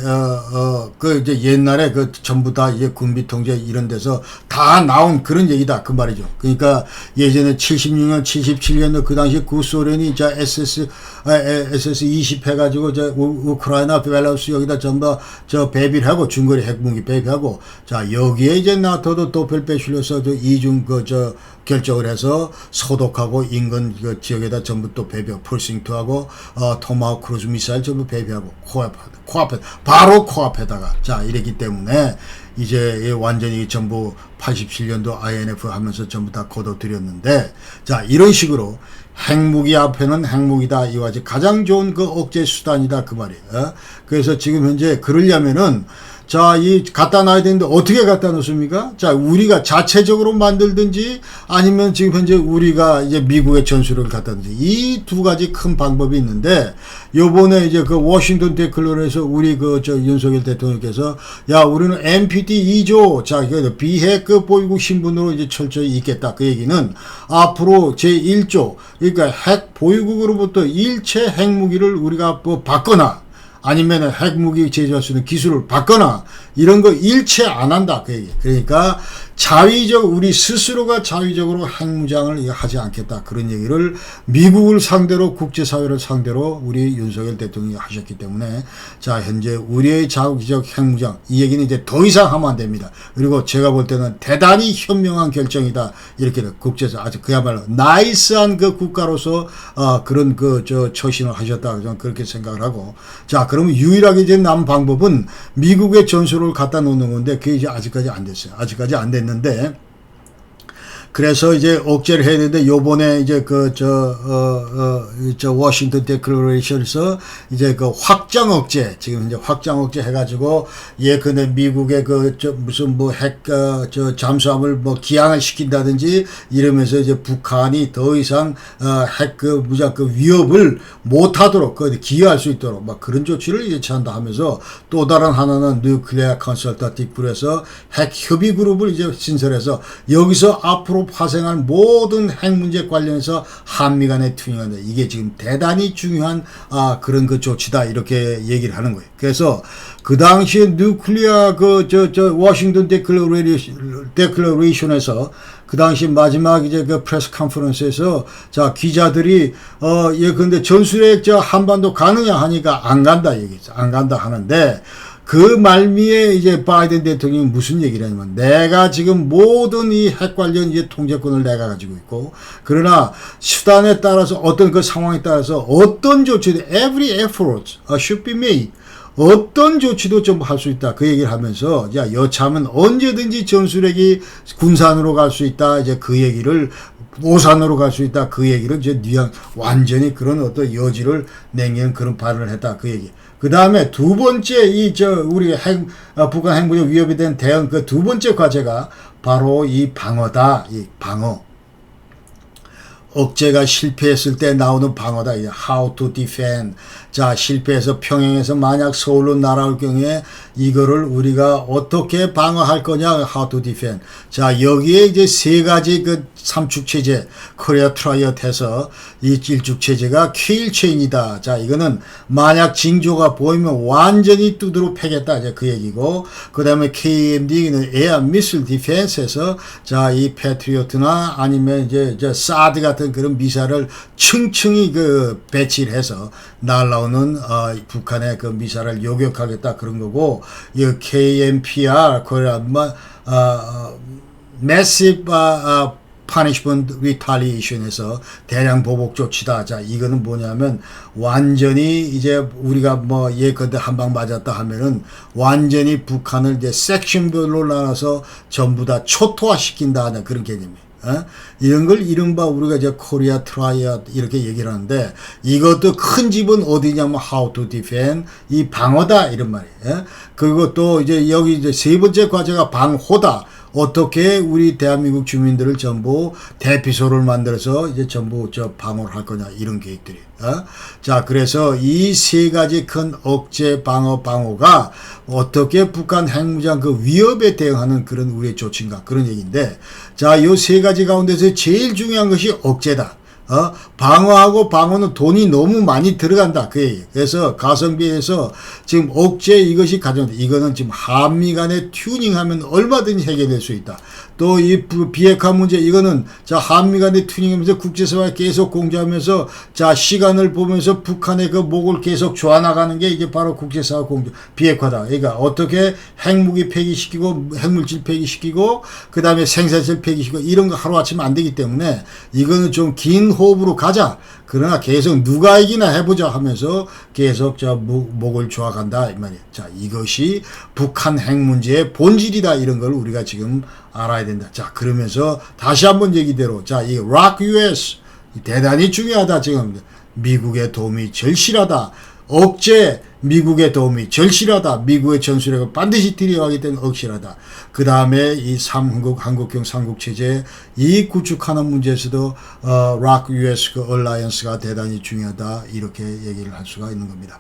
이제 옛날에 그 전부 다 이제 군비 통제 이런 데서 다 나온 그런 얘기다 그 말이죠. 그러니까 예전에 76년, 77년도 그 당시 구소련이 자 SS-20 해가지고 우크라이나, 벨라루스 여기다 전부 저 배비를 하고 중거리 핵무기 배비하고 자, 여기에 이제 나토도 도펠 빼실려서 이중 결정을 해서 소독하고 인근 그 지역에다 전부 또 배비하고 폴싱투하고 토마호크 크루즈 미사일 전부 배비하고 코앞에 바로 코앞에다가 자, 이랬기 때문에 이제 완전히 전부 87년도 INF 하면서 전부 다 거둬들였는데 자, 이런 식으로 핵무기 앞에는 핵무기다. 이와 같이 가장 좋은 그 억제 수단이다. 그 말이에요. 그래서 지금 현재 그러려면은 자, 이 갖다 놔야 되는데 어떻게 갖다 놓습니까? 자, 우리가 자체적으로 만들든지 아니면 지금 현재 우리가 이제 미국의 전술을 갖다 놓든지 이 두 가지 큰 방법이 있는데 요번에 이제 그 워싱턴 데클러에서 우리 윤석열 대통령께서 야, 우리는 NPT 2조 자, 이거 비핵 보유국 신분으로 이제 철저히 있겠다. 그 얘기는 앞으로 제1조 그러니까 핵 보유국으로부터 일체 핵무기를 우리가 받거나 아니면 핵무기 제조할 수 있는 기술을 받거나 이런 거 일체 안 한다. 그 얘기. 그러니까 우리 스스로가 자위적으로 핵무장을 하지 않겠다. 그런 얘기를 미국을 상대로 국제사회를 상대로 우리 윤석열 대통령이 하셨기 때문에 자, 현재 우리의 자위적 핵무장 이 얘기는 이제 더 이상 하면 안 됩니다. 그리고 제가 볼 때는 대단히 현명한 결정이다. 이렇게 국제사 아주 그야말로 나이스한 그 국가로서 그런 처신을 하셨다. 저는 그렇게 생각을 하고 자, 그러면 유일하게 이제 남은 방법은 미국의 전술을 갖다 놓는 건데 그게 이제 아직까지 안 됐어요. 아직까지 안 됐는데 그래서 이제 억제를 해야 되는데 요번에 이제 워싱턴 데클러레이션에서 이제 그 확장 억제 지금 이제 확장 억제 해가지고 근데 미국의 무슨 핵 잠수함을 기항을 시킨다든지 이러면서 이제 북한이 더 이상 핵 무장 위협을 못하도록 기여할 수 있도록 막 그런 조치를 이제 취한다 하면서 또 다른 하나는 뉴클리어 컨설터티브 그룹에서 핵 협의 그룹을 이제 신설해서 여기서 앞으로 파생할 모든 핵 문제 관련해서 한미 간의 투쟁한다. 이게 지금 대단히 중요한 그런 조치다 이렇게 얘기를 하는 거예요. 그래서 그 당시에 뉴클리어 워싱턴 데클러레이션에서 그 당시 마지막 이제 그 프레스 컨퍼런스에서 자, 기자들이 근데 전술핵 한반도 가느냐 하니까 안 간다 얘기했어. 안 간다 하는데 그 말미에 이제 바이든 대통령이 무슨 얘기를 하냐면 내가 지금 모든 이 핵 관련 이제 통제권을 내가 가지고 있고 그러나 수단에 따라서 어떤 그 상황에 따라서 어떤 조치도 every effort should be made 어떤 조치도 좀 할 수 있다. 그 얘기를 하면서 야, 여차하면 언제든지 전술핵이 군산으로 갈 수 있다. 이제 그 얘기를 오산으로 갈 수 있다. 그 얘기를 이제 완전히 그런 어떤 여지를 냉기는 그런 발언을 했다. 그 얘기. 그 다음에 두 번째 우리 북한 핵무장 위협에 대한 대응 그 두 번째 과제가 바로 이 방어다. 이 방어. 억제가 실패했을 때 나오는 방어다. How to defend. 자, 실패해서 평양에서 만약 서울로 날아올 경우에 이거를 우리가 어떻게 방어할 거냐. How to defend. 자, 여기에 이제 세 가지 삼축 체제 코리아 트라이엇 해서 이 일축 체제가 케일체인이다. 자, 이거는 만약 징조가 보이면 완전히 두드러 패겠다. 이제 그 얘기고, 그 다음에 KMD는 에어 미술 디펜스에서 자, 이 패트리어트나 아니면 이제 사드 같은 그런 미사를 층층이 그 배치를 해서 날라오는 북한의 그 미사를 요격하겠다 그런 거고, 이 KMPR 코리아 Massive Punishment Retaliation에서 대량 보복 조치다. 자, 이거는 뭐냐면 완전히 이제 우리가 뭐 예컨대 한 방 맞았다 하면은 완전히 북한을 이제 섹션별로 나눠서 전부 다 초토화시킨다 하는 그런 개념이에요. 이런 걸 이른바 우리가 이제 코리아 트라이엇 이렇게 얘기를 하는데, 이것도 큰 집은 어디냐면 how to defend, 이 방어다 이런 말이에요. 그리고 또 이제 여기 이제 세 번째 과제가 방호다. 어떻게 우리 대한민국 주민들을 전부 대피소를 만들어서 이제 전부 방어를 할 거냐 이런 계획들이. 자, 그래서 이 세 가지 큰 억제 방어가 어떻게 북한 핵무장 그 위협에 대응하는 그런 우리의 조치인가 그런 얘기인데, 자, 요 세 가지 가운데서 제일 중요한 것이 억제다. 방어하고 방어는 돈이 너무 많이 들어간다. 그 얘기. 그래서 가성비에서 지금 억제 이것이 가장, 이거는 지금 한미 간에 튜닝하면 얼마든지 해결될 수 있다. 또 이 비핵화 문제, 이거는 자, 한미 간에 튜닝하면서 국제사회에 계속 공조하면서 자, 시간을 보면서 북한의 그 목을 계속 조아나가는 게 이게 바로 국제사회 공조, 비핵화다. 그러니까 어떻게 핵무기 폐기시키고 핵물질 폐기시키고 그 다음에 생산실 폐기시키고 이런 거 하루아침에 안 되기 때문에 이거는 좀 긴 호흡으로 가자. 그러나 계속 누가 이기나 해보자 하면서 계속 목을 조아간다 이 말이에요. 자, 이것이 북한 핵 문제의 본질이다. 이런 걸 우리가 지금 알아야 된다. 자, 그러면서 다시 한번 얘기대로 자, 이 ROC US 대단히 중요하다. 지금 미국의 도움이 절실하다. 억제 미국의 도움이 절실하다. 미국의 전술핵을 반드시 들여가기 때문에 억실하다. 그 다음에 이 한국형 삼국체제 이 구축하는 문제에서도 ROC US 그 얼라이언스가 대단히 중요하다. 이렇게 얘기를 할 수가 있는 겁니다.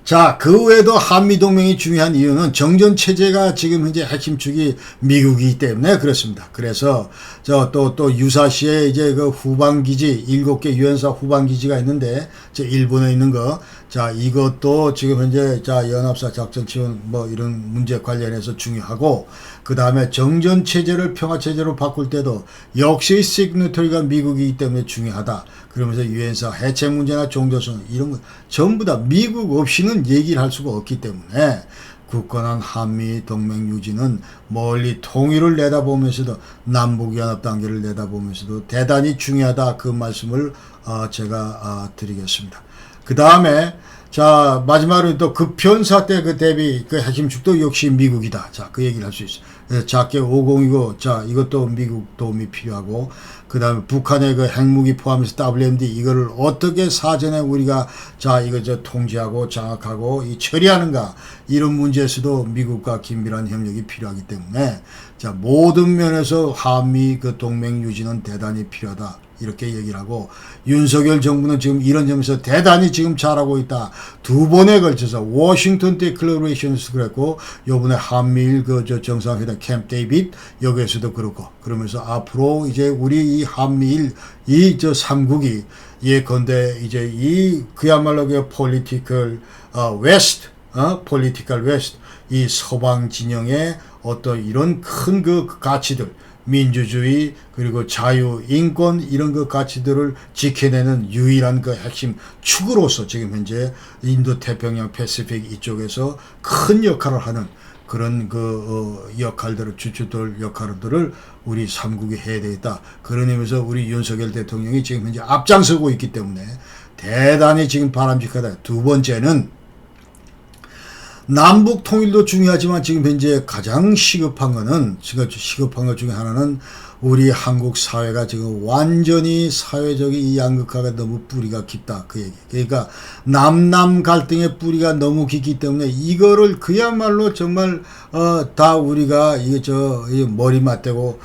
자, 그 외에도 한미동맹이 중요한 이유는 정전체제가 지금 현재 핵심 축이 미국이기 때문에 그렇습니다. 그래서, 또 유사시에 이제 그 후방기지, 7개 유엔사 후방기지가 있는데, 일본에 있는 거, 자, 이것도 지금 현재, 자, 연합사 작전 지원 뭐 이런 문제 관련해서 중요하고, 그 다음에 정전체제를 평화체제로 바꿀 때도 역시 시그니터리가 미국이기 때문에 중요하다. 그러면서 유엔사 해체 문제나 종전선 이런 거 전부 다 미국 없이는 얘기를 할 수가 없기 때문에 굳건한 한미 동맹 유지는 멀리 통일을 내다보면서도 남북연합 단계를 내다보면서도 대단히 중요하다. 그 말씀을 제가 드리겠습니다. 그 다음에 자, 마지막으로 또 급변사 때 그 대비 그 핵심축도 역시 미국이다. 자, 그 얘기를 할 수 있어요. 작게 502고, 자, 이것도 미국 도움이 필요하고, 그 다음에 북한의 그 핵무기 포함해서 WMD, 이거를 어떻게 사전에 우리가, 자, 이거 통제하고 장악하고 이 처리하는가, 이런 문제에서도 미국과 긴밀한 협력이 필요하기 때문에, 자, 모든 면에서 한미 그 동맹 유지는 대단히 필요하다. 이렇게 얘기를 하고, 윤석열 정부는 지금 이런 점에서 대단히 지금 잘하고 있다. 두 번에 걸쳐서 워싱턴 디클러레이션에서 그랬고, 요번에 한미일 그 정상회담 캠프 데이빗 여기에서도 그렇고, 그러면서 앞으로 이제 우리 이 한미일 이 삼국이 예컨대 이제 이 그야말로 그 폴리티컬 웨스트, 폴리티컬 웨스트, 이 서방 진영의 어떤 이런 큰 그 가치들, 민주주의 그리고 자유, 인권 이런 그 가치들을 지켜내는 유일한 그 핵심 축으로서 지금 현재 인도 태평양 패시픽 이쪽에서 큰 역할을 하는 그런 그 역할들을 주축들 역할들을 우리 삼국이 해야 되겠다. 그런 의미에서 우리 윤석열 대통령이 지금 현재 앞장서고 있기 때문에 대단히 지금 바람직하다. 두 번째는 남북 통일도 중요하지만 지금 현재 가장 시급한 거는, 시급한 것 중에 하나는 우리 한국 사회가 지금 완전히 사회적인 이 양극화가 너무 뿌리가 깊다. 그 얘기. 그러니까 남남 갈등의 뿌리가 너무 깊기 때문에 이거를 그야말로 정말, 다 우리가 머리 맞대고,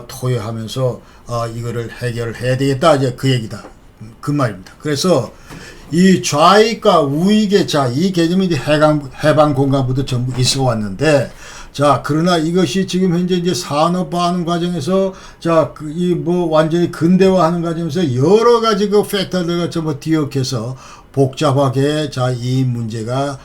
토요하면서, 이거를 해결을 해야 되겠다. 이제 그 얘기다. 그 말입니다. 그래서 이 좌익과 우익의 이 개념이 해방 공간부터 전부 있어 왔는데, 자, 그러나 이것이 지금 현재 이제 산업화하는 과정에서 자, 이 뭐 완전히 근대화하는 과정에서 여러 가지 그 팩터들과 전부 뒤엉켜서 복잡하게 자, 이 문제가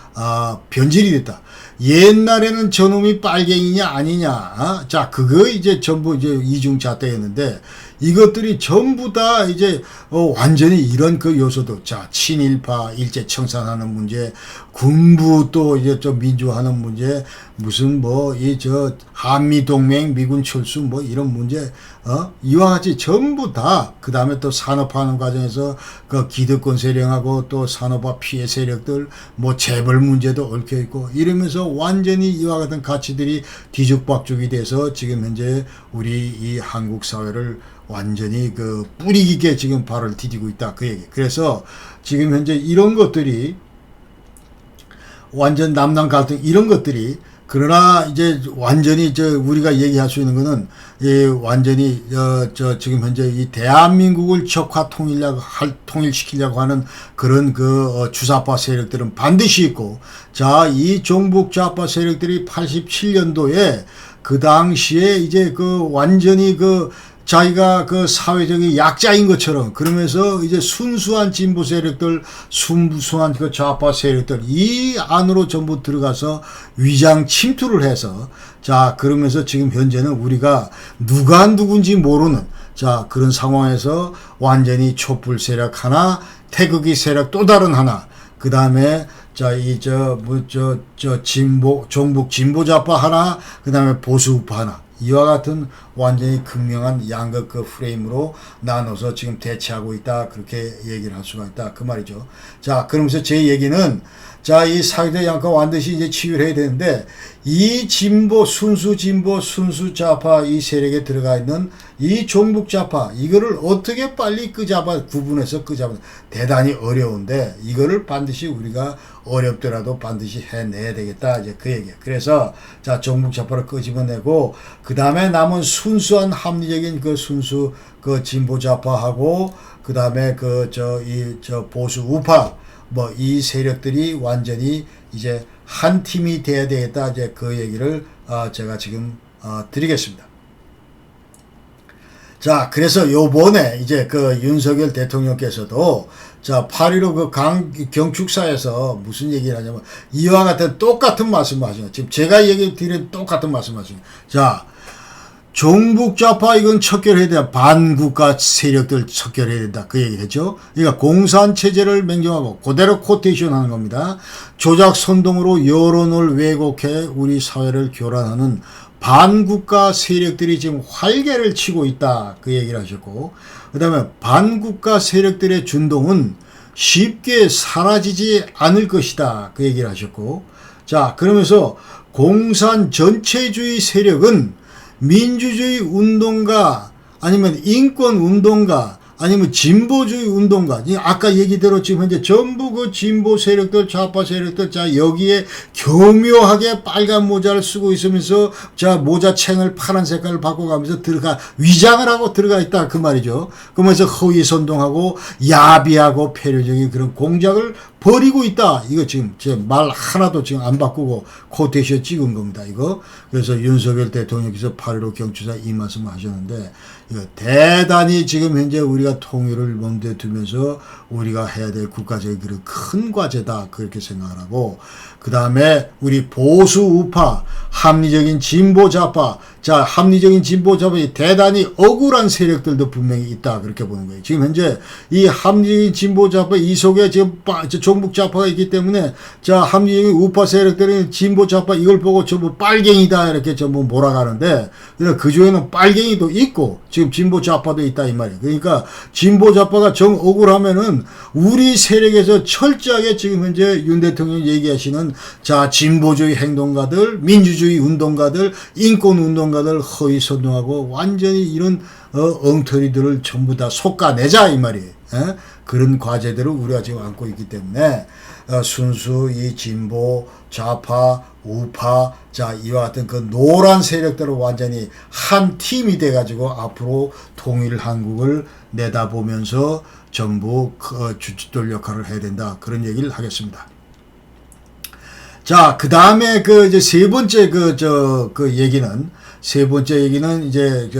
변질이 됐다. 옛날에는 저놈이 빨갱이냐 아니냐, 자, 그거 이제 전부 이제 이중잣대였는데 이것들이 전부 다 이제 완전히 이런 그 요소도, 자, 친일파 일제 청산하는 문제, 군부 또 이제 좀 민주화하는 문제, 무슨 뭐 이 저 한미 동맹 미군 철수 뭐 이런 문제, 이와 같이 전부 다, 그 다음에 또 산업화하는 과정에서 그 기득권 세력하고 또 산업화 피해 세력들 뭐 재벌 문제도 얽혀 있고 이러면서 완전히 이와 같은 가치들이 뒤죽박죽이 돼서 지금 현재 우리 이 한국 사회를 완전히 그 뿌리 깊게 지금 발을 디디고 있다, 그 얘기. 그래서 지금 현재 이런 것들이 완전 남남 갈등 이런 것들이, 그러나 이제 완전히 우리가 얘기할 수 있는 거는 완전히 지금 현재 이 대한민국을 적화 통일시키려고 하는 그런 그 주사파 세력들은 반드시 있고, 자, 이 종북 좌파 세력들이 87년도에 그 당시에 이제 그 완전히 그 자기가 그 사회적인 약자인 것처럼, 그러면서 이제 순수한 진보 세력들, 순수한 그 좌파 세력들 이 안으로 전부 들어가서 위장 침투를 해서, 자, 그러면서 지금 현재는 우리가 누가 누군지 모르는, 자, 그런 상황에서 완전히 촛불 세력 하나, 태극기 세력 또 다른 하나, 그 다음에 자, 종북 진보 좌파 하나, 그 다음에 보수 우파 하나, 이와 같은 완전히 극명한 양극 그 프레임으로 나눠서 지금 대치하고 있다, 그렇게 얘기를 할 수가 있다, 그 말이죠. 자, 그러면서 제 얘기는, 자, 이 사회적 양극화 완전히 이제 치유를 해야 되는데, 이 순수 진보, 순수 좌파 이 세력에 들어가 있는 이 종북 좌파, 이거를 어떻게 빨리 구분해서 대단히 어려운데, 이거를 반드시 우리가 어렵더라도 반드시 해내야 되겠다, 이제 그 얘기예요. 그래서, 자, 종북 좌파를 끄집어내고, 그 다음에 남은 순수한 합리적인 그 순수 그 진보 좌파하고, 그 다음에 보수 우파, 뭐 이 세력들이 완전히 이제 한 팀이 돼야 되겠다, 이제 그 얘기를 제가 지금 드리겠습니다. 자, 그래서 요번에 이제 그 윤석열 대통령께서도 자, 8.15 그 경축사에서 무슨 얘기를 하냐면 이와 같은 똑같은 말씀을 하시는 거예요. 지금 제가 얘기 드린 똑같은 말씀을 하시는 거예요. 자, 종북 좌파 이건 척결해야 된다. 반국가 세력들 척결해야 된다, 그 얘기를 했죠. 그러니까 공산체제를 맹정하고 그대로 코테이션 하는 겁니다. 조작 선동으로 여론을 왜곡해 우리 사회를 교란하는 반국가 세력들이 지금 활개를 치고 있다, 그 얘기를 하셨고, 그 다음에 반국가 세력들의 준동은 쉽게 사라지지 않을 것이다, 그 얘기를 하셨고, 자, 그러면서 공산 전체주의 세력은 민주주의 운동가 아니면 인권 운동가 아니면 진보주의 운동가, 아까 얘기대로 지금 현재 전부 그 진보 세력들, 좌파 세력들, 자, 여기에 교묘하게 빨간 모자를 쓰고 있으면서, 자, 모자챙을 파란 색깔을 바꿔가면서 위장을 하고 들어가 있다, 그 말이죠. 그러면서 허위 선동하고 야비하고 폐쇄적인 그런 공작을 벌이고 있다. 이거 지금 제 말 하나도 지금 안 바꾸고 코테이션 찍은 겁니다, 이거. 그래서 윤석열 대통령께서 8.15 경추사 이 말씀을 하셨는데, 이거 대단히 지금 현재 우리가 통일을 먼저 두면서 우리가 해야 될 국가적인 그런 큰 과제다, 그렇게 생각을 하고, 그 다음에 우리 보수 우파, 합리적인 진보 좌파, 자, 합리적인 진보 좌파이 대단히 억울한 세력들도 분명히 있다, 그렇게 보는 거예요. 지금 현재 이 합리적인 진보 좌파 이 속에 지금 종북 좌파가 있기 때문에, 자, 합리적인 우파 세력들은 진보 좌파 이걸 보고 전부 빨갱이다, 이렇게 전부 몰아가는데, 그 중에는 빨갱이도 있고 지금 진보 좌파도 있다, 이 말이에요. 그러니까 진보 좌파가 정 억울하면은 우리 세력에서 철저하게 지금 현재 윤 대통령 얘기하시는, 자, 진보주의 행동가들, 민주주의 운동가들, 인권 운동가들 허위 선동하고 완전히 이런 엉터리들을 전부 다 솎아내자, 이 말이에요. 그런 과제들을 우리가 지금 안고 있기 때문에 순수 이 진보, 좌파, 우파, 자, 이와 같은 그 노란 세력들을 완전히 한 팀이 돼가지고 앞으로 통일 한국을 내다보면서 전부 주춧돌 역할을 해야 된다, 그런 얘기를 하겠습니다. 자, 그 다음에 그 이제 세 번째 얘기는, 세 번째 얘기는 이제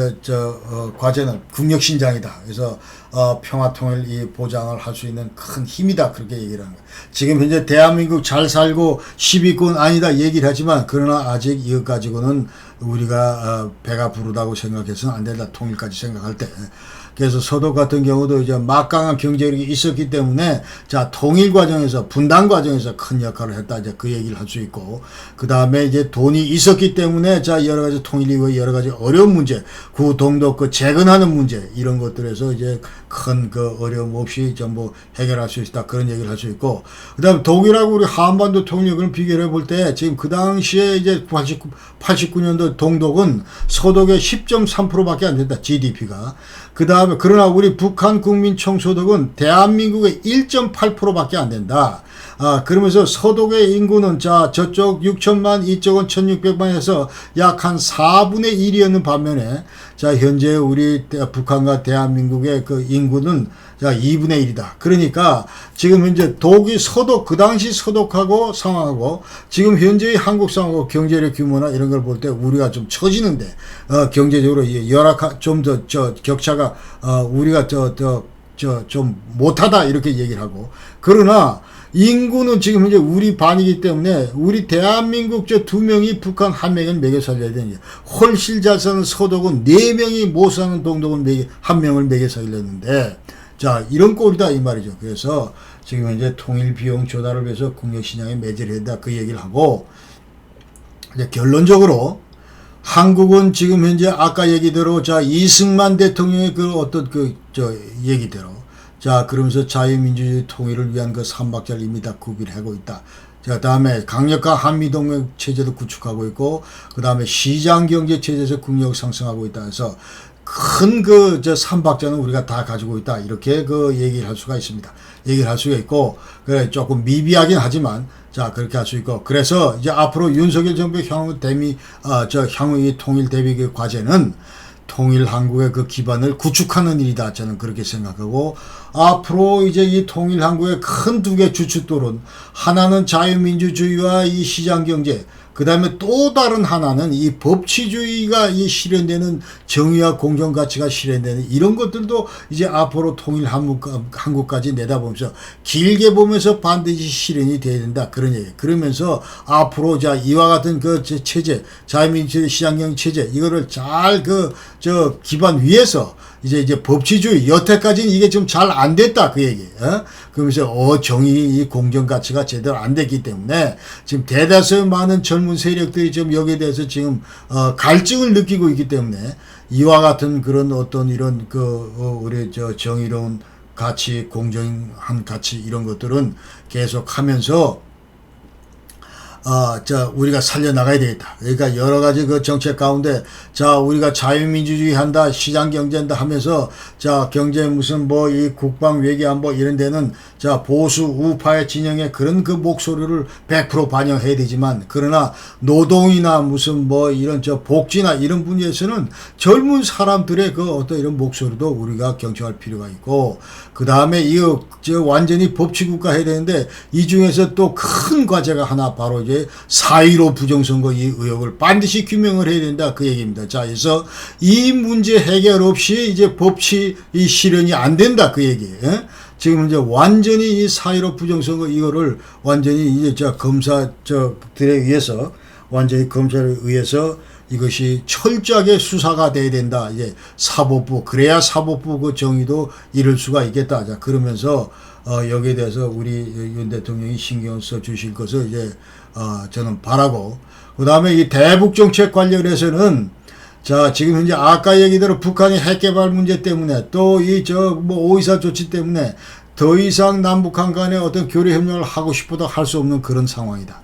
과제는 국력신장이다. 그래서 평화통일 이 보장을 할 수 있는 큰 힘이다. 그렇게 얘기를 하는 거예요. 지금 현재 대한민국 잘 살고 10위권 아니다 얘기를 하지만, 그러나 아직 이것 가지고는 우리가 배가 부르다고 생각해서는 안 된다. 통일까지 생각할 때. 그래서 서독 같은 경우도 이제 막강한 경제력이 있었기 때문에, 자, 통일 과정에서, 분단 과정에서 큰 역할을 했다. 이제 그 얘기를 할 수 있고, 그 다음에 이제 돈이 있었기 때문에, 자, 여러 가지 통일 이후에 여러 가지 어려운 문제, 구동독 재건하는 문제, 이런 것들에서 이제 큰 그 어려움 없이 전부 해결할 수 있다. 그런 얘기를 할 수 있고, 그 다음에 독일하고 우리 한반도 통일을 비교해 볼 때, 지금 그 당시에 이제 89년도 동독은 서독의 10.3%밖에 안 된다. GDP가. 그 다음에 그러나 우리 북한 국민 총소득은 대한민국의 1.8%밖에 안 된다. 그러면서 서독의 인구는 자 저쪽 6천만 이쪽은 1600만에서 약 한 4분의 1이었는 반면에 자 현재 우리 북한과 대한민국의 그 인구는 자 2분의 1이다. 그러니까 지금 현재 독일 서독 그 당시 서독하고 상황하고 지금 현재의 한국 상황하고 경제력 규모나 이런 걸 볼 때 우리가 좀 처지는데 경제적으로 좀 더 격차가 우리가 좀 못하다 이렇게 얘기를 하고, 그러나 인구는 지금 현재 우리 반이기 때문에 우리 대한민국 두 명이 북한 한 명을 먹여 살려야 되는 게, 훨씬 잘 사는 서독은 4명이 못 사는 동독은 한 명을 먹여 살렸는데, 자 이런 꼴이다 이 말이죠. 그래서 지금 현재 통일 비용 조달을 위해서 국력신장에 매질해야 된다 그 얘기를 하고, 이제 결론적으로 한국은 지금 현재 아까 얘기대로 자 이승만 대통령의 그 어떤 얘기대로 자 그러면서 자유민주주의 통일을 위한 그 삼박자를 이미 다 구비하고 있다. 자 다음에 강력한 한미동맹 체제도 구축하고 있고, 그 다음에 시장경제 체제에서 국력 상승하고 있다 해서 큰 삼박자는 우리가 다 가지고 있다. 이렇게 얘기를 할 수가 있습니다. 얘기를 할 수가 있고, 그래, 조금 미비하긴 하지만, 자, 그렇게 할 수 있고, 그래서 이제 앞으로 윤석열 정부의 향후 이 통일 대비 과제는 통일 한국의 그 기반을 구축하는 일이다. 저는 그렇게 생각하고, 앞으로 이제 이 통일 한국의 큰 두 개 주춧돌은 하나는 자유민주주의와 이 시장경제, 그 다음에 또 다른 하나는 이 법치주의가 이 실현되는 정의와 공정가치가 실현되는 이런 것들도 이제 앞으로 통일 한국까지 내다보면서 길게 보면서 반드시 실현이 돼야 된다. 그런 얘기. 그러면서 앞으로 자 이와 같은 체제, 자유민주주의 시장경제 체제 이거를 잘 기반 위에서 이제 법치주의 여태까지는 이게 좀 잘 안 됐다 그 얘기. 그러면서 정의 이 공정 가치가 제대로 안 됐기 때문에 지금 대다수의 많은 젊은 세력들이 좀 여기에 대해서 지금 갈증을 느끼고 있기 때문에 이와 같은 그런 어떤 이런 우리 정의로운 가치, 공정한 가치 이런 것들은 계속하면서 우리가 살려나가야 되겠다. 그러니까 여러 가지 정책 가운데, 자, 우리가 자유민주주의 한다, 시장경제 한다 하면서, 자, 경제 무슨 이 국방, 외교, 안보 이런 데는, 자, 보수, 우파의 진영의 그런 목소리를 100% 반영해야 되지만, 그러나 노동이나 무슨 이런 복지나 이런 분야에서는 젊은 사람들의 어떤 이런 목소리도 우리가 경청할 필요가 있고, 그 다음에 완전히 법치국가 해야 되는데, 이 중에서 또 큰 과제가 하나 바로 이제 4.15 부정선거 이 의혹을 반드시 규명을 해야 된다 그 얘기입니다. 자, 그래서 이 문제 해결 없이 이제 법치 이 실현이 안 된다 그 얘기. 지금 이제 완전히 이 4.15 부정선거 이거를 완전히 이제 검사들에 의해서 완전히 검찰에 의해서 이것이 철저하게 수사가 돼야 된다. 이제 사법부, 그래야 사법부 정의도 이룰 수가 있겠다. 자, 그러면서 여기에 대해서 우리 윤 대통령이 신경을 써 주실 것을 이제 저는 바라고, 그 다음에 이 대북 정책 관련해서는 자 지금 현재 아까 얘기대로 북한이 핵 개발 문제 때문에 또 이 5.24 조치 때문에 더 이상 남북한 간에 어떤 교류 협력을 하고 싶어도 할 수 없는 그런 상황이다.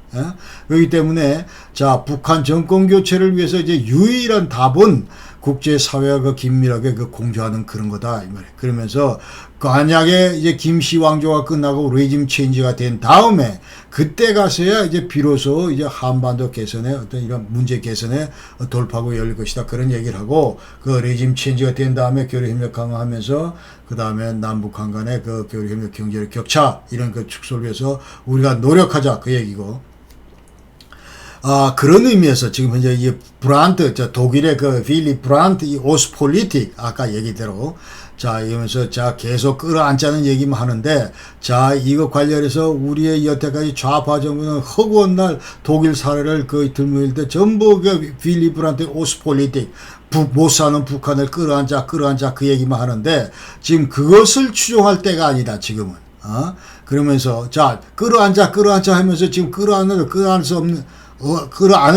그렇기 때문에 자 북한 정권 교체를 위해서 이제 유일한 답은 국제사회와 긴밀하게 공조하는 그런 거다 이 말이에요. 그러면서 만약에 이제 김씨 왕조가 끝나고 레짐 체인지가 된 다음에 그때 가서야 이제 비로소 이제 한반도 개선에 어떤 이런 문제 개선에 돌파구 열릴 것이다 그런 얘기를 하고, 그 레짐 체인지가 된 다음에 교류 협력 강화하면서 그 다음에 남북한 간의 교류 협력 경제력 격차 이런 축소를 위해서 우리가 노력하자 그 얘기고. 그런 의미에서 지금 현재 이 브란트, 독일의 그 빌리 브란트 이 오스폴리틱 아까 얘기대로 자, 이러면서 자, 계속 끌어안자는 얘기만 하는데 자, 이거 관련해서 우리의 여태까지 좌파 정부는 허구한 날 독일 사례를 그 들밀 때 전부 그 빌리 브란트 오스폴리틱 못 사는 북한을 끌어안자 그 얘기만 하는데 지금 그것을 추종할 때가 아니다, 지금은. 그러면서 자, 끌어안자 하면서 지금 끌어안을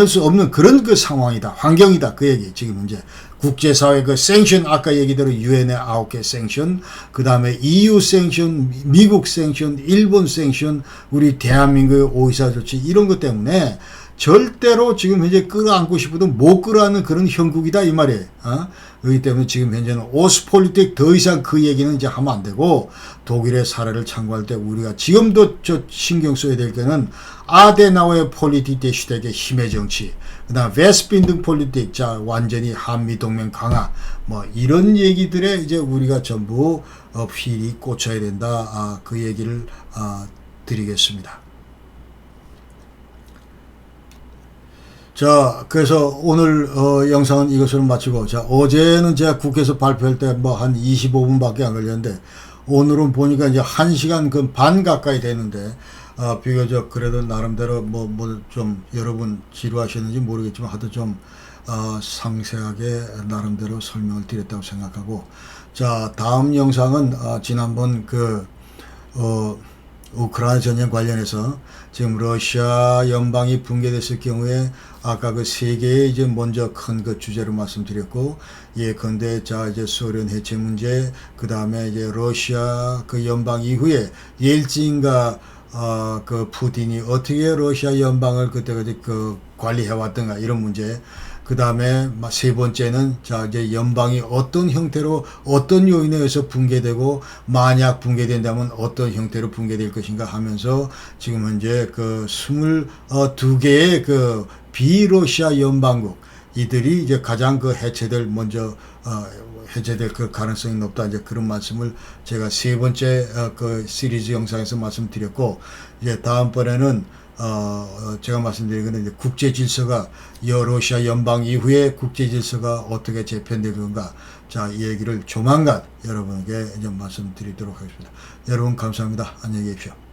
수 없는 그런 그 상황이다. 환경이다. 그 얘기. 지금 이제 국제사회 그 생션, 아까 얘기대로 유엔의 9개 생션, 그 다음에 EU 생션, 미국 생션, 일본 생션, 우리 대한민국의 오이사 조치, 이런 것 때문에 절대로 지금 현재 끌어안고 싶어도 못 끌어안는 그런 형국이다, 이 말이에요. 그렇기 때문에 지금 현재는 오스폴리틱 더 이상 그 얘기는 이제 하면 안 되고, 독일의 사례를 참고할 때 우리가 지금도 신경 써야 될 때는 아데나우의 폴리틱 대 시대의 힘의 정치, 그 다음 웨스트빈등 폴리틱, 자, 완전히 한미동맹 강화, 뭐 이런 얘기들에 이제 우리가 전부 필히 꽂혀야 된다. 그 얘기를 드리겠습니다. 자, 그래서 오늘 영상은 이것으로 마치고, 자, 어제는 제가 국회에서 발표할 때 뭐 한 25분밖에 안 걸렸는데 오늘은 보니까 이제 1시간 반 가까이 되는데 비교적 그래도 나름대로 뭐 좀 여러분 지루하셨는지 모르겠지만 하여튼 좀 상세하게 나름대로 설명을 드렸다고 생각하고, 자, 다음 영상은 지난번 우크라이나 전쟁 관련해서 지금 러시아 연방이 붕괴됐을 경우에 아까 그 세 개의 이제 먼저 큰 그 주제로 말씀드렸고, 예컨대 자 이제 소련 해체 문제, 그 다음에 이제 러시아 그 연방 이후에 옐진과 그 푸틴이 어떻게 러시아 연방을 그때까지 그 관리해왔던가 이런 문제. 그 다음에 세 번째는 자 이제 연방이 어떤 형태로 어떤 요인에 의해서 붕괴되고 만약 붕괴된다면 어떤 형태로 붕괴될 것인가 하면서 지금 현재 그 22개의 그 비러시아 연방국 이들이 이제 가장 그 해체될 먼저 해체될 그 가능성이 높다, 이제 그런 말씀을 제가 세 번째 그 시리즈 영상에서 말씀드렸고, 이제 다음번에는 제가 말씀드린 건 이제 국제 질서가 러시아 연방 이후에 국제 질서가 어떻게 재편될 건가, 자, 이 얘기를 조만간 여러분에게 이제 말씀드리도록 하겠습니다. 여러분 감사합니다. 안녕히 계십시오.